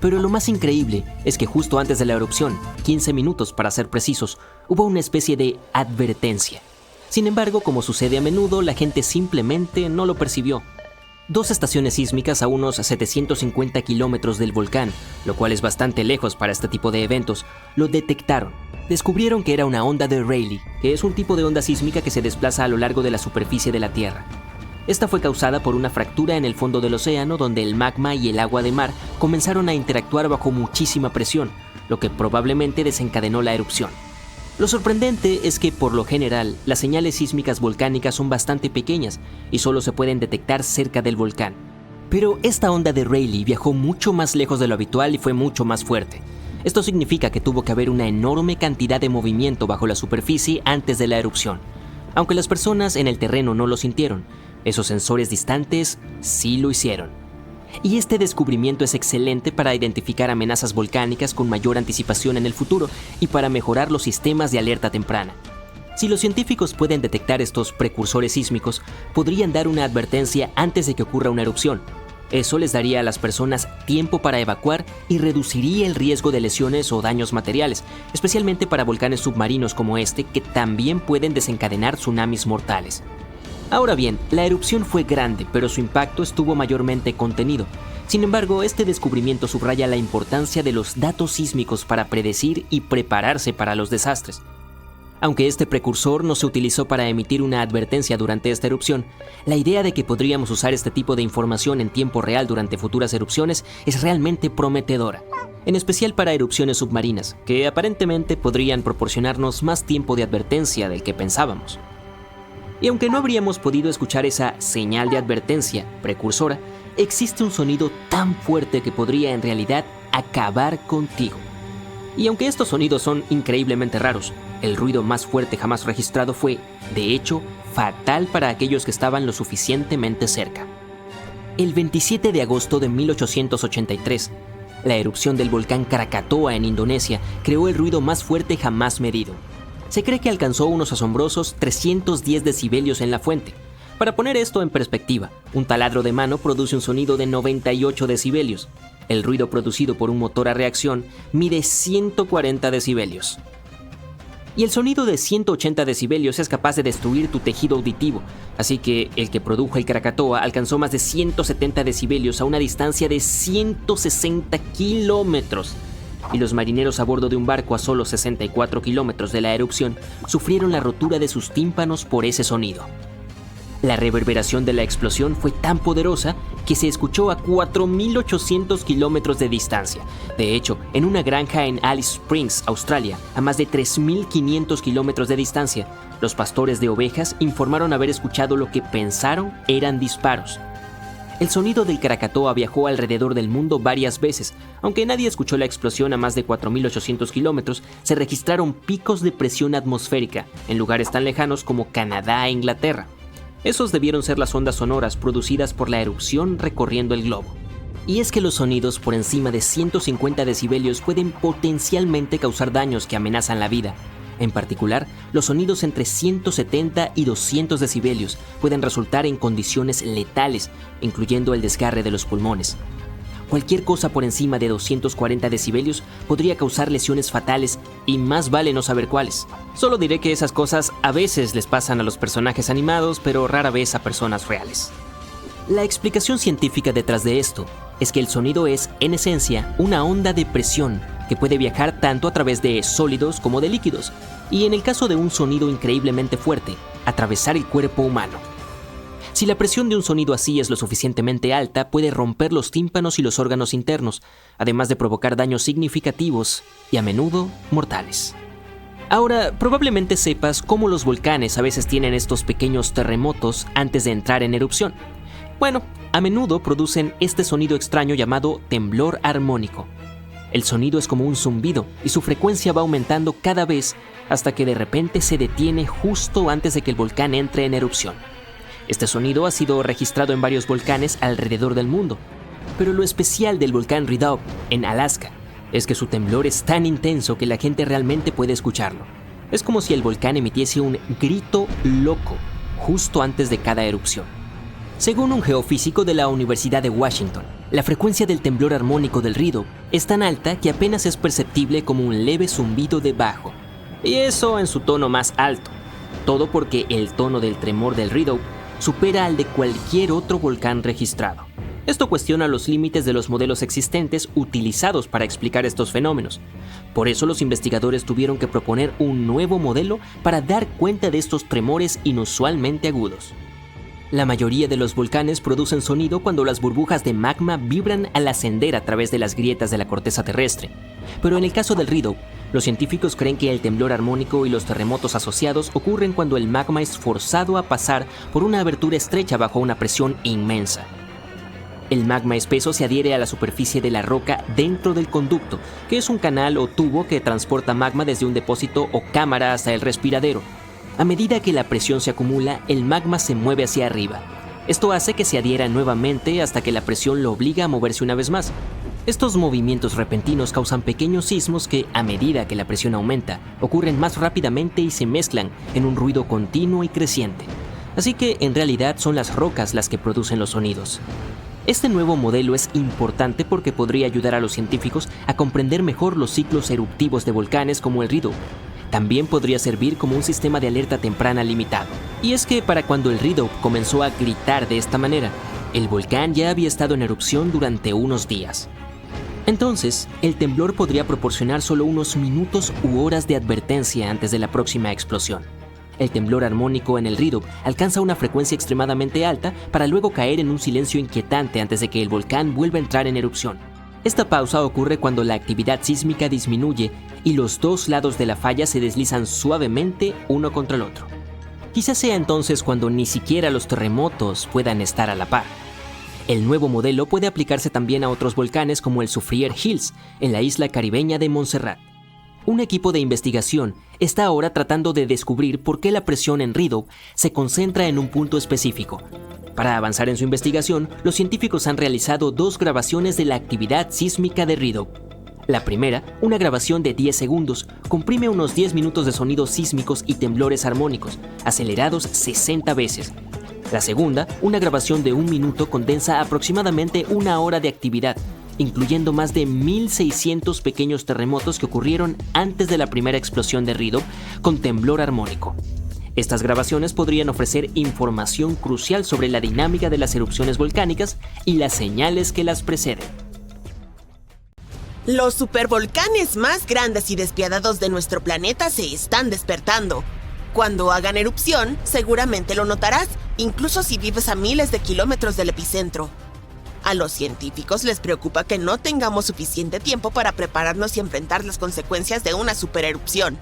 S5: Pero lo más increíble es que justo antes de la erupción, 15 minutos para ser precisos, hubo una especie de advertencia. Sin embargo, como sucede a menudo, la gente simplemente no lo percibió. 2 estaciones sísmicas a unos 750 kilómetros del volcán, lo cual es bastante lejos para este tipo de eventos, lo detectaron. Descubrieron que era una onda de Rayleigh, que es un tipo de onda sísmica que se desplaza a lo largo de la superficie de la Tierra. Esta fue causada por una fractura en el fondo del océano donde el magma y el agua de mar comenzaron a interactuar bajo muchísima presión, lo que probablemente desencadenó la erupción. Lo sorprendente es que, por lo general, las señales sísmicas volcánicas son bastante pequeñas y solo se pueden detectar cerca del volcán. Pero esta onda de Rayleigh viajó mucho más lejos de lo habitual y fue mucho más fuerte. Esto significa que tuvo que haber una enorme cantidad de movimiento bajo la superficie antes de la erupción. Aunque las personas en el terreno no lo sintieron, esos sensores distantes sí lo hicieron. Y este descubrimiento es excelente para identificar amenazas volcánicas con mayor anticipación en el futuro y para mejorar los sistemas de alerta temprana. Si los científicos pueden detectar estos precursores sísmicos, podrían dar una advertencia antes de que ocurra una erupción. Eso les daría a las personas tiempo para evacuar y reduciría el riesgo de lesiones o daños materiales, especialmente para volcanes submarinos como este, que también pueden desencadenar tsunamis mortales. Ahora bien, la erupción fue grande, pero su impacto estuvo mayormente contenido. Sin embargo, este descubrimiento subraya la importancia de los datos sísmicos para predecir y prepararse para los desastres. Aunque este precursor no se utilizó para emitir una advertencia durante esta erupción, la idea de que podríamos usar este tipo de información en tiempo real durante futuras erupciones es realmente prometedora, en especial para erupciones submarinas, que aparentemente podrían proporcionarnos más tiempo de advertencia del que pensábamos. Y aunque no habríamos podido escuchar esa señal de advertencia precursora, existe un sonido tan fuerte que podría en realidad acabar contigo. Y aunque estos sonidos son increíblemente raros, el ruido más fuerte jamás registrado fue, de hecho, fatal para aquellos que estaban lo suficientemente cerca. El 27 de agosto de 1883, la erupción del volcán Krakatoa en Indonesia creó el ruido más fuerte jamás medido. Se cree que alcanzó unos asombrosos 310 decibelios en la fuente. Para poner esto en perspectiva, un taladro de mano produce un sonido de 98 decibelios. El ruido producido por un motor a reacción mide 140 decibelios. Y el sonido de 180 decibelios es capaz de destruir tu tejido auditivo, así que el que produjo el Krakatoa alcanzó más de 170 decibelios a una distancia de 160 kilómetros. Y los marineros a bordo de un barco a solo 64 kilómetros de la erupción sufrieron la rotura de sus tímpanos por ese sonido. La reverberación de la explosión fue tan poderosa que se escuchó a 4.800 kilómetros de distancia. De hecho, en una granja en Alice Springs, Australia, a más de 3.500 kilómetros de distancia, los pastores de ovejas informaron haber escuchado lo que pensaron eran disparos. El sonido del Krakatoa viajó alrededor del mundo varias veces. Aunque nadie escuchó la explosión a más de 4.800 kilómetros, se registraron picos de presión atmosférica en lugares tan lejanos como Canadá e Inglaterra. Esos debieron ser las ondas sonoras producidas por la erupción recorriendo el globo. Y es que los sonidos por encima de 150 decibelios pueden potencialmente causar daños que amenazan la vida. En particular, los sonidos entre 170 y 200 decibelios pueden resultar en condiciones letales, incluyendo el desgarre de los pulmones. Cualquier cosa por encima de 240 decibelios podría causar lesiones fatales y más vale no saber cuáles. Solo diré que esas cosas a veces les pasan a los personajes animados, pero rara vez a personas reales. La explicación científica detrás de esto es que el sonido es, en esencia, una onda de presión que puede viajar tanto a través de sólidos como de líquidos, y en el caso de un sonido increíblemente fuerte, atravesar el cuerpo humano. Si la presión de un sonido así es lo suficientemente alta, puede romper los tímpanos y los órganos internos, además de provocar daños significativos y a menudo mortales. Ahora, probablemente sepas cómo los volcanes a veces tienen estos pequeños terremotos antes de entrar en erupción. Bueno, a menudo producen este sonido extraño llamado temblor armónico. El sonido es como un zumbido y su frecuencia va aumentando cada vez hasta que de repente se detiene justo antes de que el volcán entre en erupción. Este sonido ha sido registrado en varios volcanes alrededor del mundo, pero lo especial del volcán Redoubt en Alaska es que su temblor es tan intenso que la gente realmente puede escucharlo. Es como si el volcán emitiese un grito loco justo antes de cada erupción. Según un geofísico de la Universidad de Washington, la frecuencia del temblor armónico del Redoubt es tan alta que apenas es perceptible como un leve zumbido de bajo. Y eso en su tono más alto. Todo porque el tono del tremor del Redoubt supera al de cualquier otro volcán registrado. Esto cuestiona los límites de los modelos existentes utilizados para explicar estos fenómenos. Por eso los investigadores tuvieron que proponer un nuevo modelo para dar cuenta de estos tremores inusualmente agudos. La mayoría de los volcanes producen sonido cuando las burbujas de magma vibran al ascender a través de las grietas de la corteza terrestre. Pero en el caso del Redoubt, los científicos creen que el temblor armónico y los terremotos asociados ocurren cuando el magma es forzado a pasar por una abertura estrecha bajo una presión inmensa. El magma espeso se adhiere a la superficie de la roca dentro del conducto, que es un canal o tubo que transporta magma desde un depósito o cámara hasta el respiradero. A medida que la presión se acumula, el magma se mueve hacia arriba. Esto hace que se adhiera nuevamente hasta que la presión lo obliga a moverse una vez más. Estos movimientos repentinos causan pequeños sismos que, a medida que la presión aumenta, ocurren más rápidamente y se mezclan en un ruido continuo y creciente. Así que, en realidad, son las rocas las que producen los sonidos. Este nuevo modelo es importante porque podría ayudar a los científicos a comprender mejor los ciclos eruptivos de volcanes como el Redoubt. También podría servir como un sistema de alerta temprana limitado. Y es que para cuando el Redoubt comenzó a gritar de esta manera, el volcán ya había estado en erupción durante unos días. Entonces, el temblor podría proporcionar solo unos minutos u horas de advertencia antes de la próxima explosión. El temblor armónico en el Redoubt alcanza una frecuencia extremadamente alta para luego caer en un silencio inquietante antes de que el volcán vuelva a entrar en erupción. Esta pausa ocurre cuando la actividad sísmica disminuye y los dos lados de la falla se deslizan suavemente uno contra el otro. Quizás sea entonces cuando ni siquiera los terremotos puedan estar a la par. El nuevo modelo puede aplicarse también a otros volcanes como el Soufriere Hills, en la isla caribeña de Montserrat. Un equipo de investigación está ahora tratando de descubrir por qué la presión en Redoubt se concentra en un punto específico. Para avanzar en su investigación, los científicos han realizado 2 grabaciones de la actividad sísmica de Redoubt. La primera, una grabación de 10 segundos, comprime unos 10 minutos de sonidos sísmicos y temblores armónicos, acelerados 60 veces. La segunda, una grabación de 1 minuto, condensa aproximadamente 1 hora de actividad, incluyendo más de 1.600 pequeños terremotos que ocurrieron antes de la primera explosión de Redoubt con temblor armónico. Estas grabaciones podrían ofrecer información crucial sobre la dinámica de las erupciones volcánicas y las señales que las preceden.
S6: Los supervolcanes más grandes y despiadados de nuestro planeta se están despertando. Cuando hagan erupción, seguramente lo notarás, incluso si vives a miles de kilómetros del epicentro. A los científicos les preocupa que no tengamos suficiente tiempo para prepararnos y enfrentar las consecuencias de una supererupción.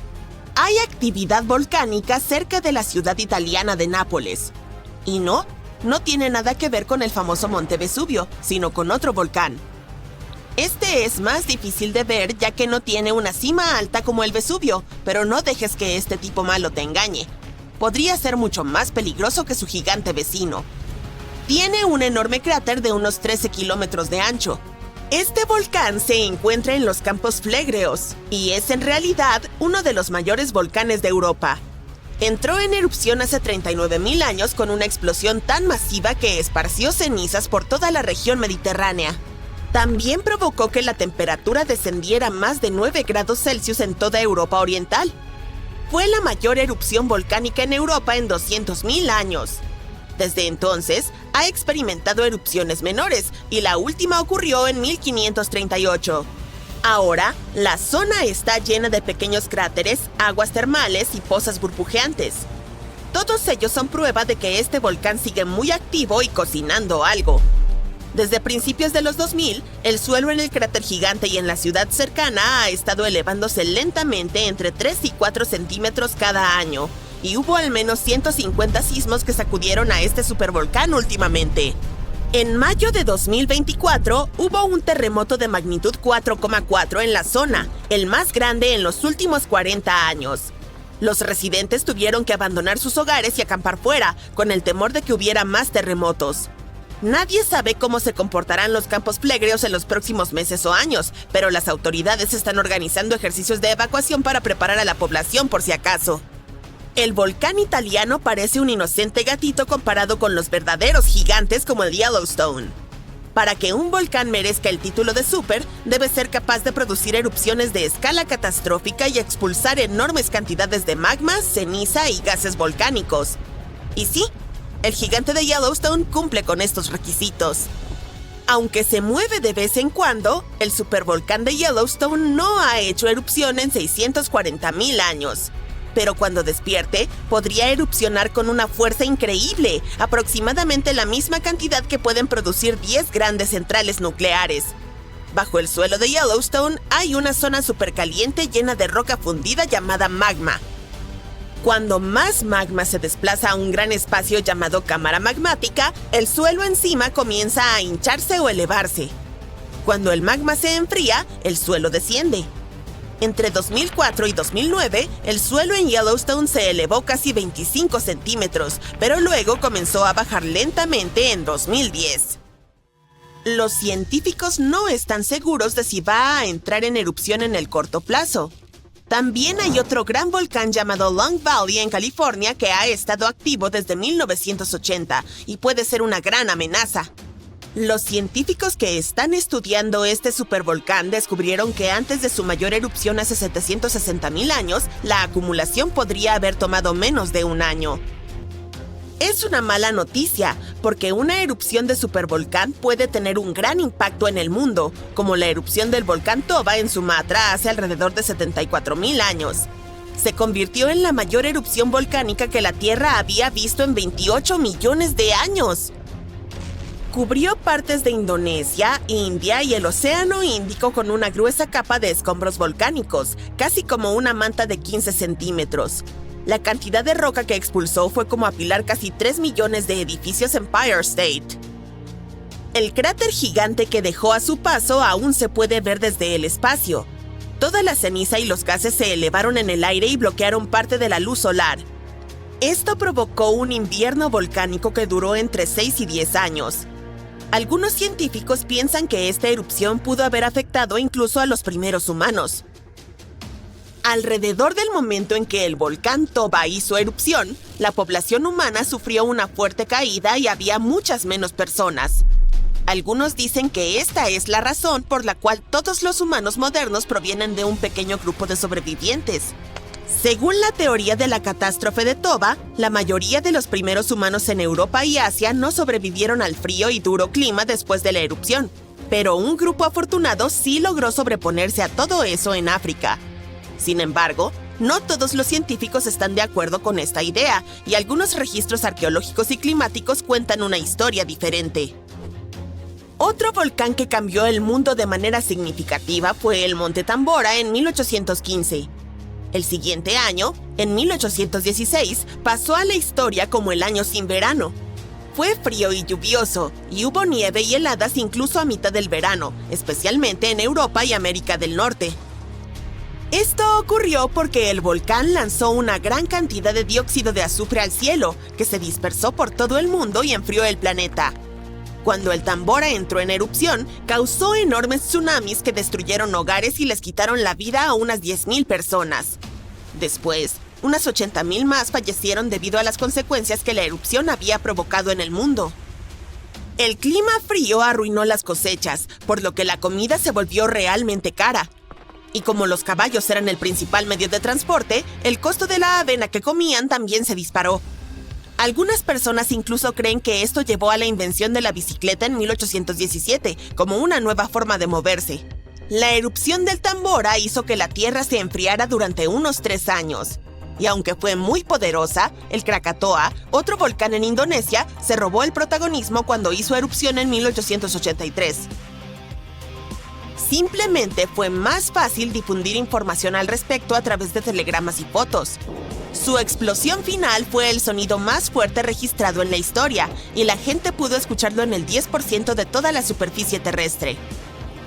S6: Hay actividad volcánica cerca de la ciudad italiana de Nápoles. Y no tiene nada que ver con el famoso Monte Vesubio, sino con otro volcán. Este es más difícil de ver ya que no tiene una cima alta como el Vesubio, pero no dejes que este tipo malo te engañe. Podría ser mucho más peligroso que su gigante vecino. Tiene un enorme cráter de unos 13 kilómetros de ancho. Este volcán se encuentra en los Campos Flegreos y es en realidad uno de los mayores volcanes de Europa. Entró en erupción hace 39.000 años con una explosión tan masiva que esparció cenizas por toda la región mediterránea. También provocó que la temperatura descendiera más de 9 grados Celsius en toda Europa Oriental. Fue la mayor erupción volcánica en Europa en 200.000 años. Desde entonces, ha experimentado erupciones menores y la última ocurrió en 1538. Ahora, la zona está llena de pequeños cráteres, aguas termales y pozas burbujeantes. Todos ellos son prueba de que este volcán sigue muy activo y cocinando algo. Desde principios de los 2000, el suelo en el cráter gigante y en la ciudad cercana ha estado elevándose lentamente entre 3 y 4 centímetros cada año, y hubo al menos 150 sismos que sacudieron a este supervolcán últimamente. En mayo de 2024, hubo un terremoto de magnitud 4,4 en la zona, el más grande en los últimos 40 años. Los residentes tuvieron que abandonar sus hogares y acampar fuera, con el temor de que hubiera más terremotos. Nadie sabe cómo se comportarán los campos plegreos en los próximos meses o años, pero las autoridades están organizando ejercicios de evacuación para preparar a la población por si acaso. El volcán italiano parece un inocente gatito comparado con los verdaderos gigantes como el Yellowstone. Para que un volcán merezca el título de super, debe ser capaz de producir erupciones de escala catastrófica y expulsar enormes cantidades de magma, ceniza y gases volcánicos. Y sí, el gigante de Yellowstone cumple con estos requisitos. Aunque se mueve de vez en cuando, el supervolcán de Yellowstone no ha hecho erupción en 640,000 años. Pero cuando despierte, podría erupcionar con una fuerza increíble, aproximadamente la misma cantidad que pueden producir 10 grandes centrales nucleares. Bajo el suelo de Yellowstone hay una zona supercaliente llena de roca fundida llamada magma. Cuando más magma se desplaza a un gran espacio llamado cámara magmática, el suelo encima comienza a hincharse o elevarse. Cuando el magma se enfría, el suelo desciende. Entre 2004 y 2009, el suelo en Yellowstone se elevó casi 25 centímetros, pero luego comenzó a bajar lentamente en 2010. Los científicos no están seguros de si va a entrar en erupción en el corto plazo. También hay otro gran volcán llamado Long Valley en California que ha estado activo desde 1980 y puede ser una gran amenaza. Los científicos que están estudiando este supervolcán descubrieron que antes de su mayor erupción hace 760,000 años, la acumulación podría haber tomado menos de un año. Es una mala noticia, porque una erupción de supervolcán puede tener un gran impacto en el mundo, como la erupción del volcán Toba en Sumatra hace alrededor de 74,000 años. Se convirtió en la mayor erupción volcánica que la Tierra había visto en 28 millones de años. Cubrió partes de Indonesia, India y el Océano Índico con una gruesa capa de escombros volcánicos, casi como una manta de 15 centímetros. La cantidad de roca que expulsó fue como apilar casi 3 millones de edificios en Empire State. El cráter gigante que dejó a su paso aún se puede ver desde el espacio. Toda la ceniza y los gases se elevaron en el aire y bloquearon parte de la luz solar. Esto provocó un invierno volcánico que duró entre 6 y 10 años. Algunos científicos piensan que esta erupción pudo haber afectado incluso a los primeros humanos. Alrededor del momento en que el volcán Toba hizo erupción, la población humana sufrió una fuerte caída y había muchas menos personas. Algunos dicen que esta es la razón por la cual todos los humanos modernos provienen de un pequeño grupo de sobrevivientes. Según la teoría de la catástrofe de Toba, la mayoría de los primeros humanos en Europa y Asia no sobrevivieron al frío y duro clima después de la erupción, pero un grupo afortunado sí logró sobreponerse a todo eso en África. Sin embargo, no todos los científicos están de acuerdo con esta idea, y algunos registros arqueológicos y climáticos cuentan una historia diferente. Otro volcán que cambió el mundo de manera significativa fue el Monte Tambora en 1815. El siguiente año, en 1816, pasó a la historia como el año sin verano. Fue frío y lluvioso, y hubo nieve y heladas incluso a mitad del verano, especialmente en Europa y América del Norte. Esto ocurrió porque el volcán lanzó una gran cantidad de dióxido de azufre al cielo, que se dispersó por todo el mundo y enfrió el planeta. Cuando el Tambora entró en erupción, causó enormes tsunamis que destruyeron hogares y les quitaron la vida a unas 10,000 personas. Después, unas 80,000 más fallecieron debido a las consecuencias que la erupción había provocado en el mundo. El clima frío arruinó las cosechas, por lo que la comida se volvió realmente cara. Y como los caballos eran el principal medio de transporte, el costo de la avena que comían también se disparó. Algunas personas incluso creen que esto llevó a la invención de la bicicleta en 1817, como una nueva forma de moverse. La erupción del Tambora hizo que la Tierra se enfriara durante unos 3 años. Y aunque fue muy poderosa, el Krakatoa, otro volcán en Indonesia, se robó el protagonismo cuando hizo erupción en 1883. Simplemente fue más fácil difundir información al respecto a través de telegramas y fotos. Su explosión final fue el sonido más fuerte registrado en la historia, y la gente pudo escucharlo en el 10% de toda la superficie terrestre.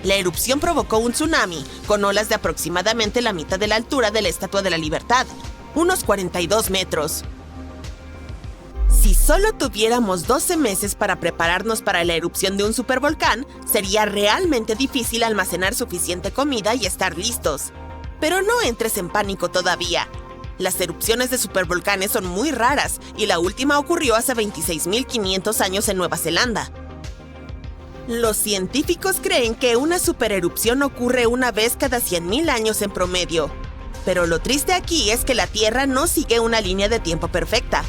S6: La erupción provocó un tsunami, con olas de aproximadamente la mitad de la altura de la Estatua de la Libertad, unos 42 metros. Si solo tuviéramos 12 meses para prepararnos para la erupción de un supervolcán, sería realmente difícil almacenar suficiente comida y estar listos. Pero no entres en pánico todavía. Las erupciones de supervolcanes son muy raras y la última ocurrió hace 26.500 años en Nueva Zelanda. Los científicos creen que una supererupción ocurre una vez cada 100.000 años en promedio. Pero lo triste aquí es que la Tierra no sigue una línea de tiempo perfecta.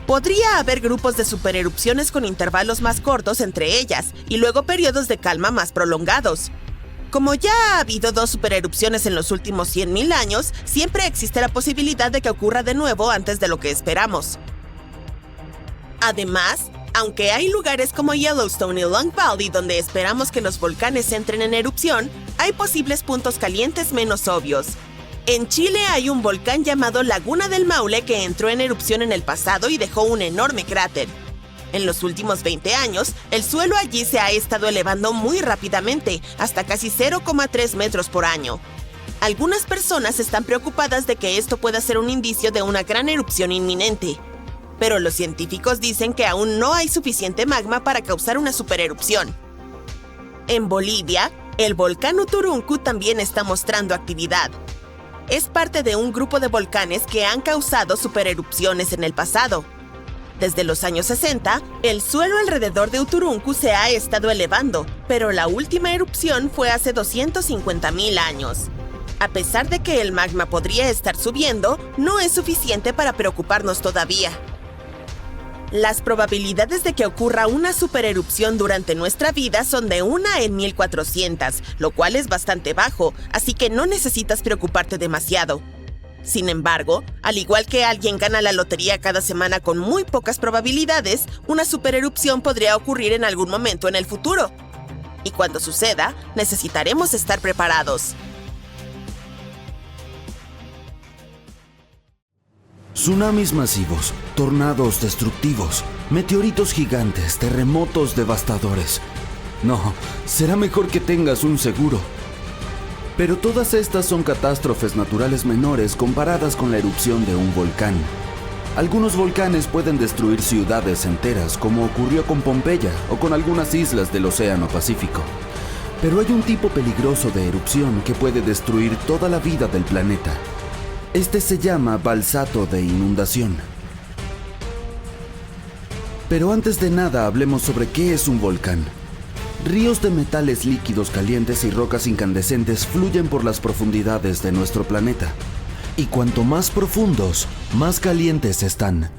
S6: Podría haber grupos de supererupciones con intervalos más cortos entre ellas y luego periodos de calma más prolongados. Como ya ha habido 2 supererupciones en los últimos 100.000 años, siempre existe la posibilidad de que ocurra de nuevo antes de lo que esperamos. Además, aunque hay lugares como Yellowstone y Long Valley donde esperamos que los volcanes entren en erupción, hay posibles puntos calientes menos obvios. En Chile hay un volcán llamado Laguna del Maule que entró en erupción en el pasado y dejó un enorme cráter. En los últimos 20 años, el suelo allí se ha estado elevando muy rápidamente, hasta casi 0,3 metros por año. Algunas personas están preocupadas de que esto pueda ser un indicio de una gran erupción inminente. Pero los científicos dicen que aún no hay suficiente magma para causar una supererupción. En Bolivia, el volcán Uturuncu también está mostrando actividad. Es parte de un grupo de volcanes que han causado supererupciones en el pasado. Desde los años 60, el suelo alrededor de Uturuncu se ha estado elevando, pero la última erupción fue hace 250.000 años. A pesar de que el magma podría estar subiendo, no es suficiente para preocuparnos todavía. Las probabilidades de que ocurra una supererupción durante nuestra vida son de 1 en 1400, lo cual es bastante bajo, así que no necesitas preocuparte demasiado. Sin embargo, al igual que alguien gana la lotería cada semana con muy pocas probabilidades, una supererupción podría ocurrir en algún momento en el futuro. Y cuando suceda, necesitaremos estar preparados.
S3: Tsunamis masivos, tornados destructivos, meteoritos gigantes, terremotos devastadores. No, será mejor que tengas un seguro. Pero todas estas son catástrofes naturales menores comparadas con la erupción de un volcán. Algunos volcanes pueden destruir ciudades enteras, como ocurrió con Pompeya o con algunas islas del Océano Pacífico. Pero hay un tipo peligroso de erupción que puede destruir toda la vida del planeta. Este se llama balsato de inundación. Pero antes de nada hablemos sobre qué es un volcán. Ríos de metales líquidos calientes y rocas incandescentes fluyen por las profundidades de nuestro planeta. Y cuanto más profundos, más calientes están.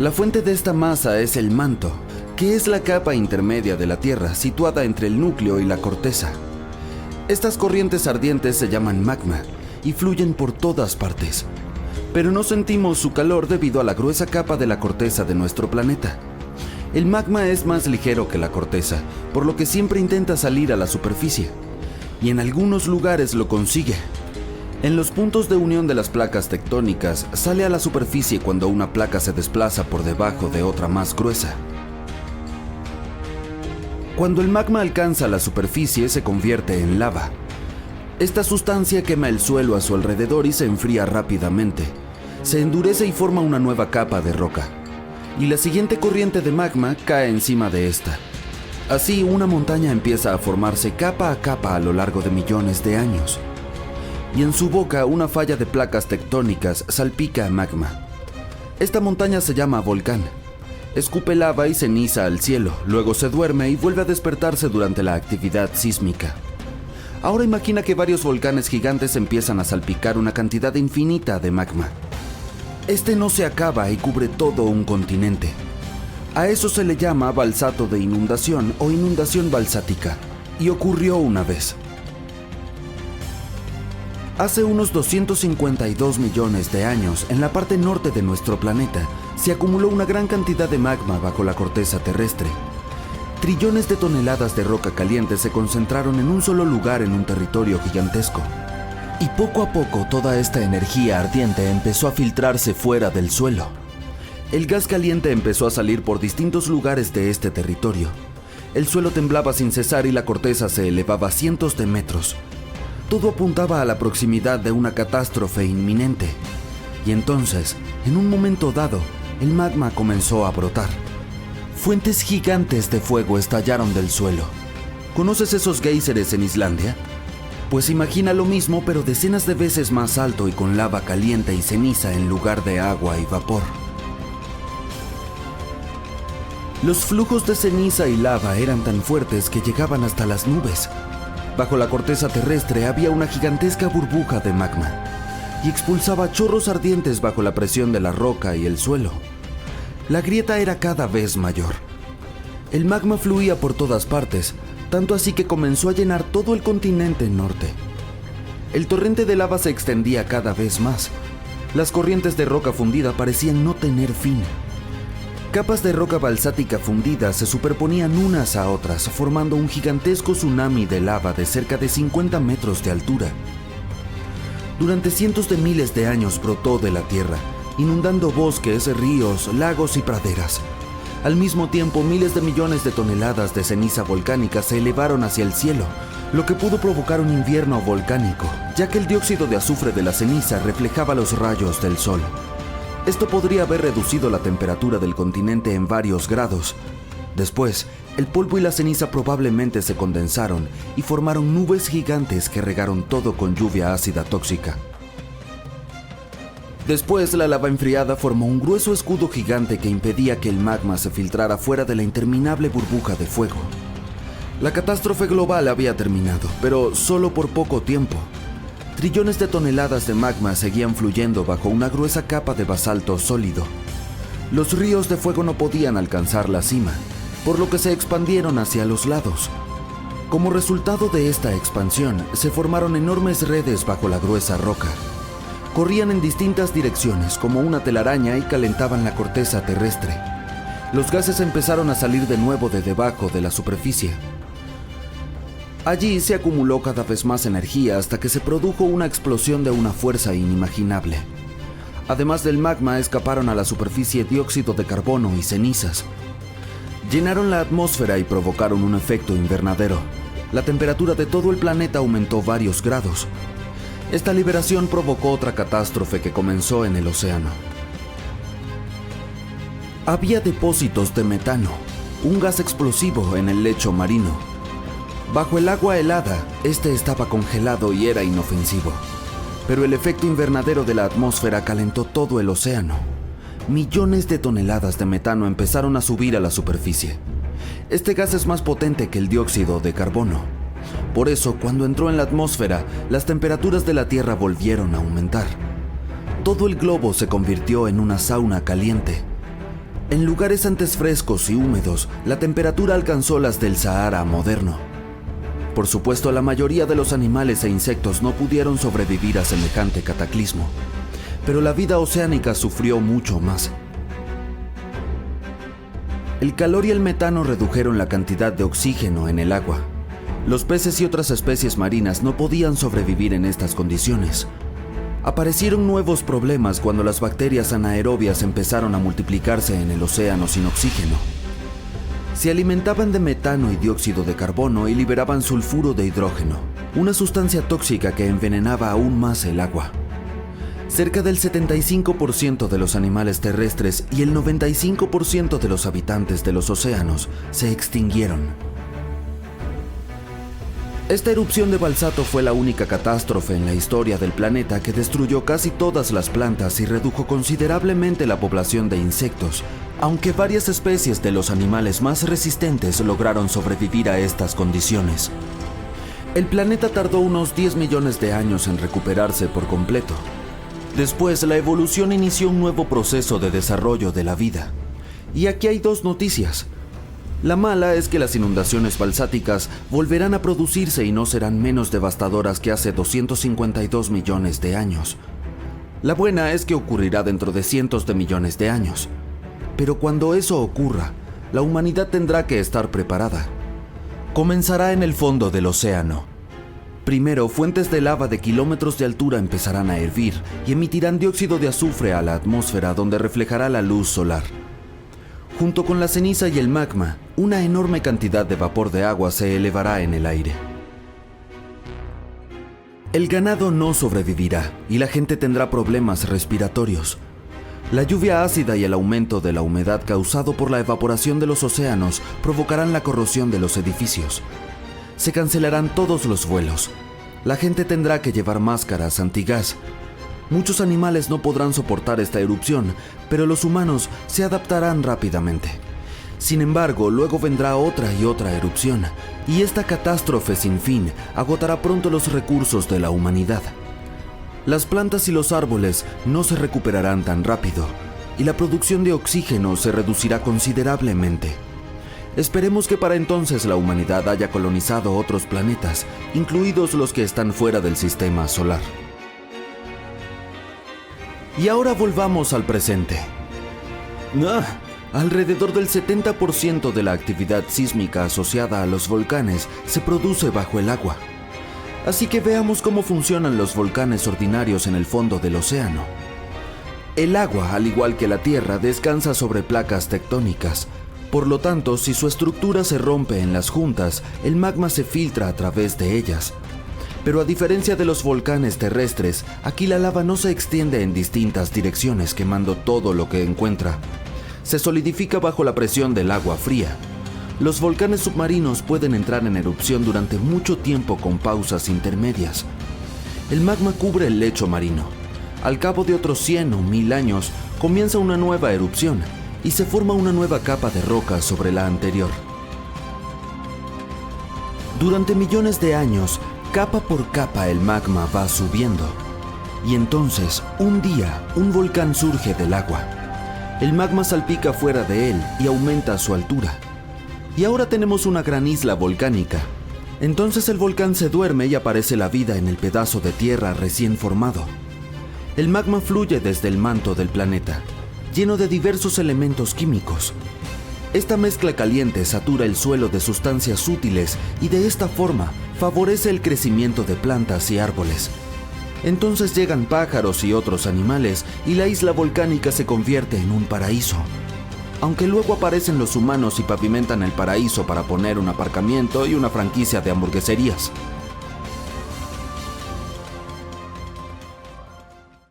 S3: La fuente de esta masa es el manto, que es la capa intermedia de la Tierra situada entre el núcleo y la corteza. Estas corrientes ardientes se llaman magma y fluyen por todas partes, pero no sentimos su calor debido a la gruesa capa de la corteza de nuestro planeta. El magma es más ligero que la corteza, por lo que siempre intenta salir a la superficie, y en algunos lugares lo consigue. En los puntos de unión de las placas tectónicas, sale a la superficie cuando una placa se desplaza por debajo de otra más gruesa. Cuando el magma alcanza la superficie, se convierte en lava. Esta sustancia quema el suelo a su alrededor y se enfría rápidamente. Se endurece y forma una nueva capa de roca. Y la siguiente corriente de magma cae encima de esta. Así, una montaña empieza a formarse capa a capa a lo largo de millones de años. Y en su boca, una falla de placas tectónicas salpica magma. Esta montaña se llama volcán. Escupe lava y ceniza al cielo, luego se duerme y vuelve a despertarse durante la actividad sísmica. Ahora imagina que varios volcanes gigantes empiezan a salpicar una cantidad infinita de magma. Este no se acaba y cubre todo un continente. A eso se le llama balsato de inundación o inundación balsática, y ocurrió una vez. Hace unos 252 millones de años, en la parte norte de nuestro planeta, se acumuló una gran cantidad de magma bajo la corteza terrestre. Trillones de toneladas de roca caliente se concentraron en un solo lugar en un territorio gigantesco. Y poco a poco toda esta energía ardiente empezó a filtrarse fuera del suelo. El gas caliente empezó a salir por distintos lugares de este territorio. El suelo temblaba sin cesar y la corteza se elevaba cientos de metros. Todo apuntaba a la proximidad de una catástrofe inminente. Y entonces, en un momento dado, el magma comenzó a brotar. Fuentes gigantes de fuego estallaron del suelo. ¿Conoces esos géiseres en Islandia? Pues imagina lo mismo, pero decenas de veces más alto y con lava caliente y ceniza en lugar de agua y vapor. Los flujos de ceniza y lava eran tan fuertes que llegaban hasta las nubes. Bajo la corteza terrestre había una gigantesca burbuja de magma y expulsaba chorros ardientes bajo la presión de la roca y el suelo. La grieta era cada vez mayor. El magma fluía por todas partes, tanto así que comenzó a llenar todo el continente norte. El torrente de lava se extendía cada vez más. Las corrientes de roca fundida parecían no tener fin. Capas de roca balsática fundida se superponían unas a otras, formando un gigantesco tsunami de lava de cerca de 50 metros de altura. Durante cientos de miles de años brotó de la tierra, inundando bosques, ríos, lagos y praderas. Al mismo tiempo, miles de millones de toneladas de ceniza volcánica se elevaron hacia el cielo, lo que pudo provocar un invierno volcánico, ya que el dióxido de azufre de la ceniza reflejaba los rayos del sol. Esto podría haber reducido la temperatura del continente en varios grados. Después, el polvo y la ceniza probablemente se condensaron y formaron nubes gigantes que regaron todo con lluvia ácida tóxica. Después, la lava enfriada formó un grueso escudo gigante que impedía que el magma se filtrara fuera de la interminable burbuja de fuego. La catástrofe global había terminado, pero solo por poco tiempo. Trillones de toneladas de magma seguían fluyendo bajo una gruesa capa de basalto sólido. Los ríos de fuego no podían alcanzar la cima, por lo que se expandieron hacia los lados. Como resultado de esta expansión, se formaron enormes redes bajo la gruesa roca. Corrían en distintas direcciones como una telaraña y calentaban la corteza terrestre. Los gases empezaron a salir de nuevo de debajo de la superficie. Allí se acumuló cada vez más energía hasta que se produjo una explosión de una fuerza inimaginable. Además del magma, escaparon a la superficie dióxido de carbono y cenizas. Llenaron la atmósfera y provocaron un efecto invernadero. La temperatura de todo el planeta aumentó varios grados. Esta liberación provocó otra catástrofe que comenzó en el océano. Había depósitos de metano, un gas explosivo en el lecho marino. Bajo el agua helada, este estaba congelado y era inofensivo. Pero el efecto invernadero de la atmósfera calentó todo el océano. Millones de toneladas de metano empezaron a subir a la superficie. Este gas es más potente que el dióxido de carbono. Por eso, cuando entró en la atmósfera, las temperaturas de la Tierra volvieron a aumentar. Todo el globo se convirtió en una sauna caliente. En lugares antes frescos y húmedos, la temperatura alcanzó las del Sahara moderno. Por supuesto, la mayoría de los animales e insectos no pudieron sobrevivir a semejante cataclismo, pero la vida oceánica sufrió mucho más. El calor y el metano redujeron la cantidad de oxígeno en el agua. Los peces y otras especies marinas no podían sobrevivir en estas condiciones. Aparecieron nuevos problemas cuando las bacterias anaerobias empezaron a multiplicarse en el océano sin oxígeno. Se alimentaban de metano y dióxido de carbono y liberaban sulfuro de hidrógeno, una sustancia tóxica que envenenaba aún más el agua. Cerca del 75% de los animales terrestres y el 95% de los habitantes de los océanos se extinguieron. Esta erupción de Balsato fue la única catástrofe en la historia del planeta que destruyó casi todas las plantas y redujo considerablemente la población de insectos, aunque varias especies de los animales más resistentes lograron sobrevivir a estas condiciones. El planeta tardó unos 10 millones de años en recuperarse por completo. Después, la evolución inició un nuevo proceso de desarrollo de la vida. Y aquí hay dos noticias. La mala es que las inundaciones balsáticas volverán a producirse y no serán menos devastadoras que hace 252 millones de años. La buena es que ocurrirá dentro de cientos de millones de años. Pero cuando eso ocurra, la humanidad tendrá que estar preparada. Comenzará en el fondo del océano. Primero, fuentes de lava de kilómetros de altura empezarán a hervir y emitirán dióxido de azufre a la atmósfera, donde reflejará la luz solar. Junto con la ceniza y el magma, una enorme cantidad de vapor de agua se elevará en el aire. El ganado no sobrevivirá y la gente tendrá problemas respiratorios. La lluvia ácida y el aumento de la humedad causado por la evaporación de los océanos provocarán la corrosión de los edificios. Se cancelarán todos los vuelos. La gente tendrá que llevar máscaras antigas. Muchos animales no podrán soportar esta erupción, pero los humanos se adaptarán rápidamente. Sin embargo, luego vendrá otra y otra erupción, y esta catástrofe sin fin agotará pronto los recursos de la humanidad. Las plantas y los árboles no se recuperarán tan rápido, y la producción de oxígeno se reducirá considerablemente. Esperemos que para entonces la humanidad haya colonizado otros planetas, incluidos los que están fuera del sistema solar. Y ahora volvamos al presente. Alrededor del 70% de la actividad sísmica asociada a los volcanes se produce bajo el agua. Así que veamos cómo funcionan los volcanes ordinarios en el fondo del océano. El agua, al igual que la Tierra, descansa sobre placas tectónicas. Por lo tanto, si su estructura se rompe en las juntas, el magma se filtra a través de ellas. Pero a diferencia de los volcanes terrestres, aquí la lava no se extiende en distintas direcciones quemando todo lo que encuentra. Se solidifica bajo la presión del agua fría. Los volcanes submarinos pueden entrar en erupción durante mucho tiempo con pausas intermedias. El magma cubre el lecho marino. Al cabo de otros 100 o 1000 años, comienza una nueva erupción y se forma una nueva capa de roca sobre la anterior. Durante millones de años, capa por capa el magma va subiendo. Y entonces, un día, un volcán surge del agua. El magma salpica fuera de él y aumenta su altura. Y ahora tenemos una gran isla volcánica. Entonces el volcán se duerme y aparece la vida en el pedazo de tierra recién formado. El magma fluye desde el manto del planeta, lleno de diversos elementos químicos. Esta mezcla caliente satura el suelo de sustancias útiles y de esta forma favorece el crecimiento de plantas y árboles. Entonces llegan pájaros y otros animales y la isla volcánica se convierte en un paraíso. Aunque luego aparecen los humanos y pavimentan el paraíso para poner un aparcamiento y una franquicia de hamburgueserías.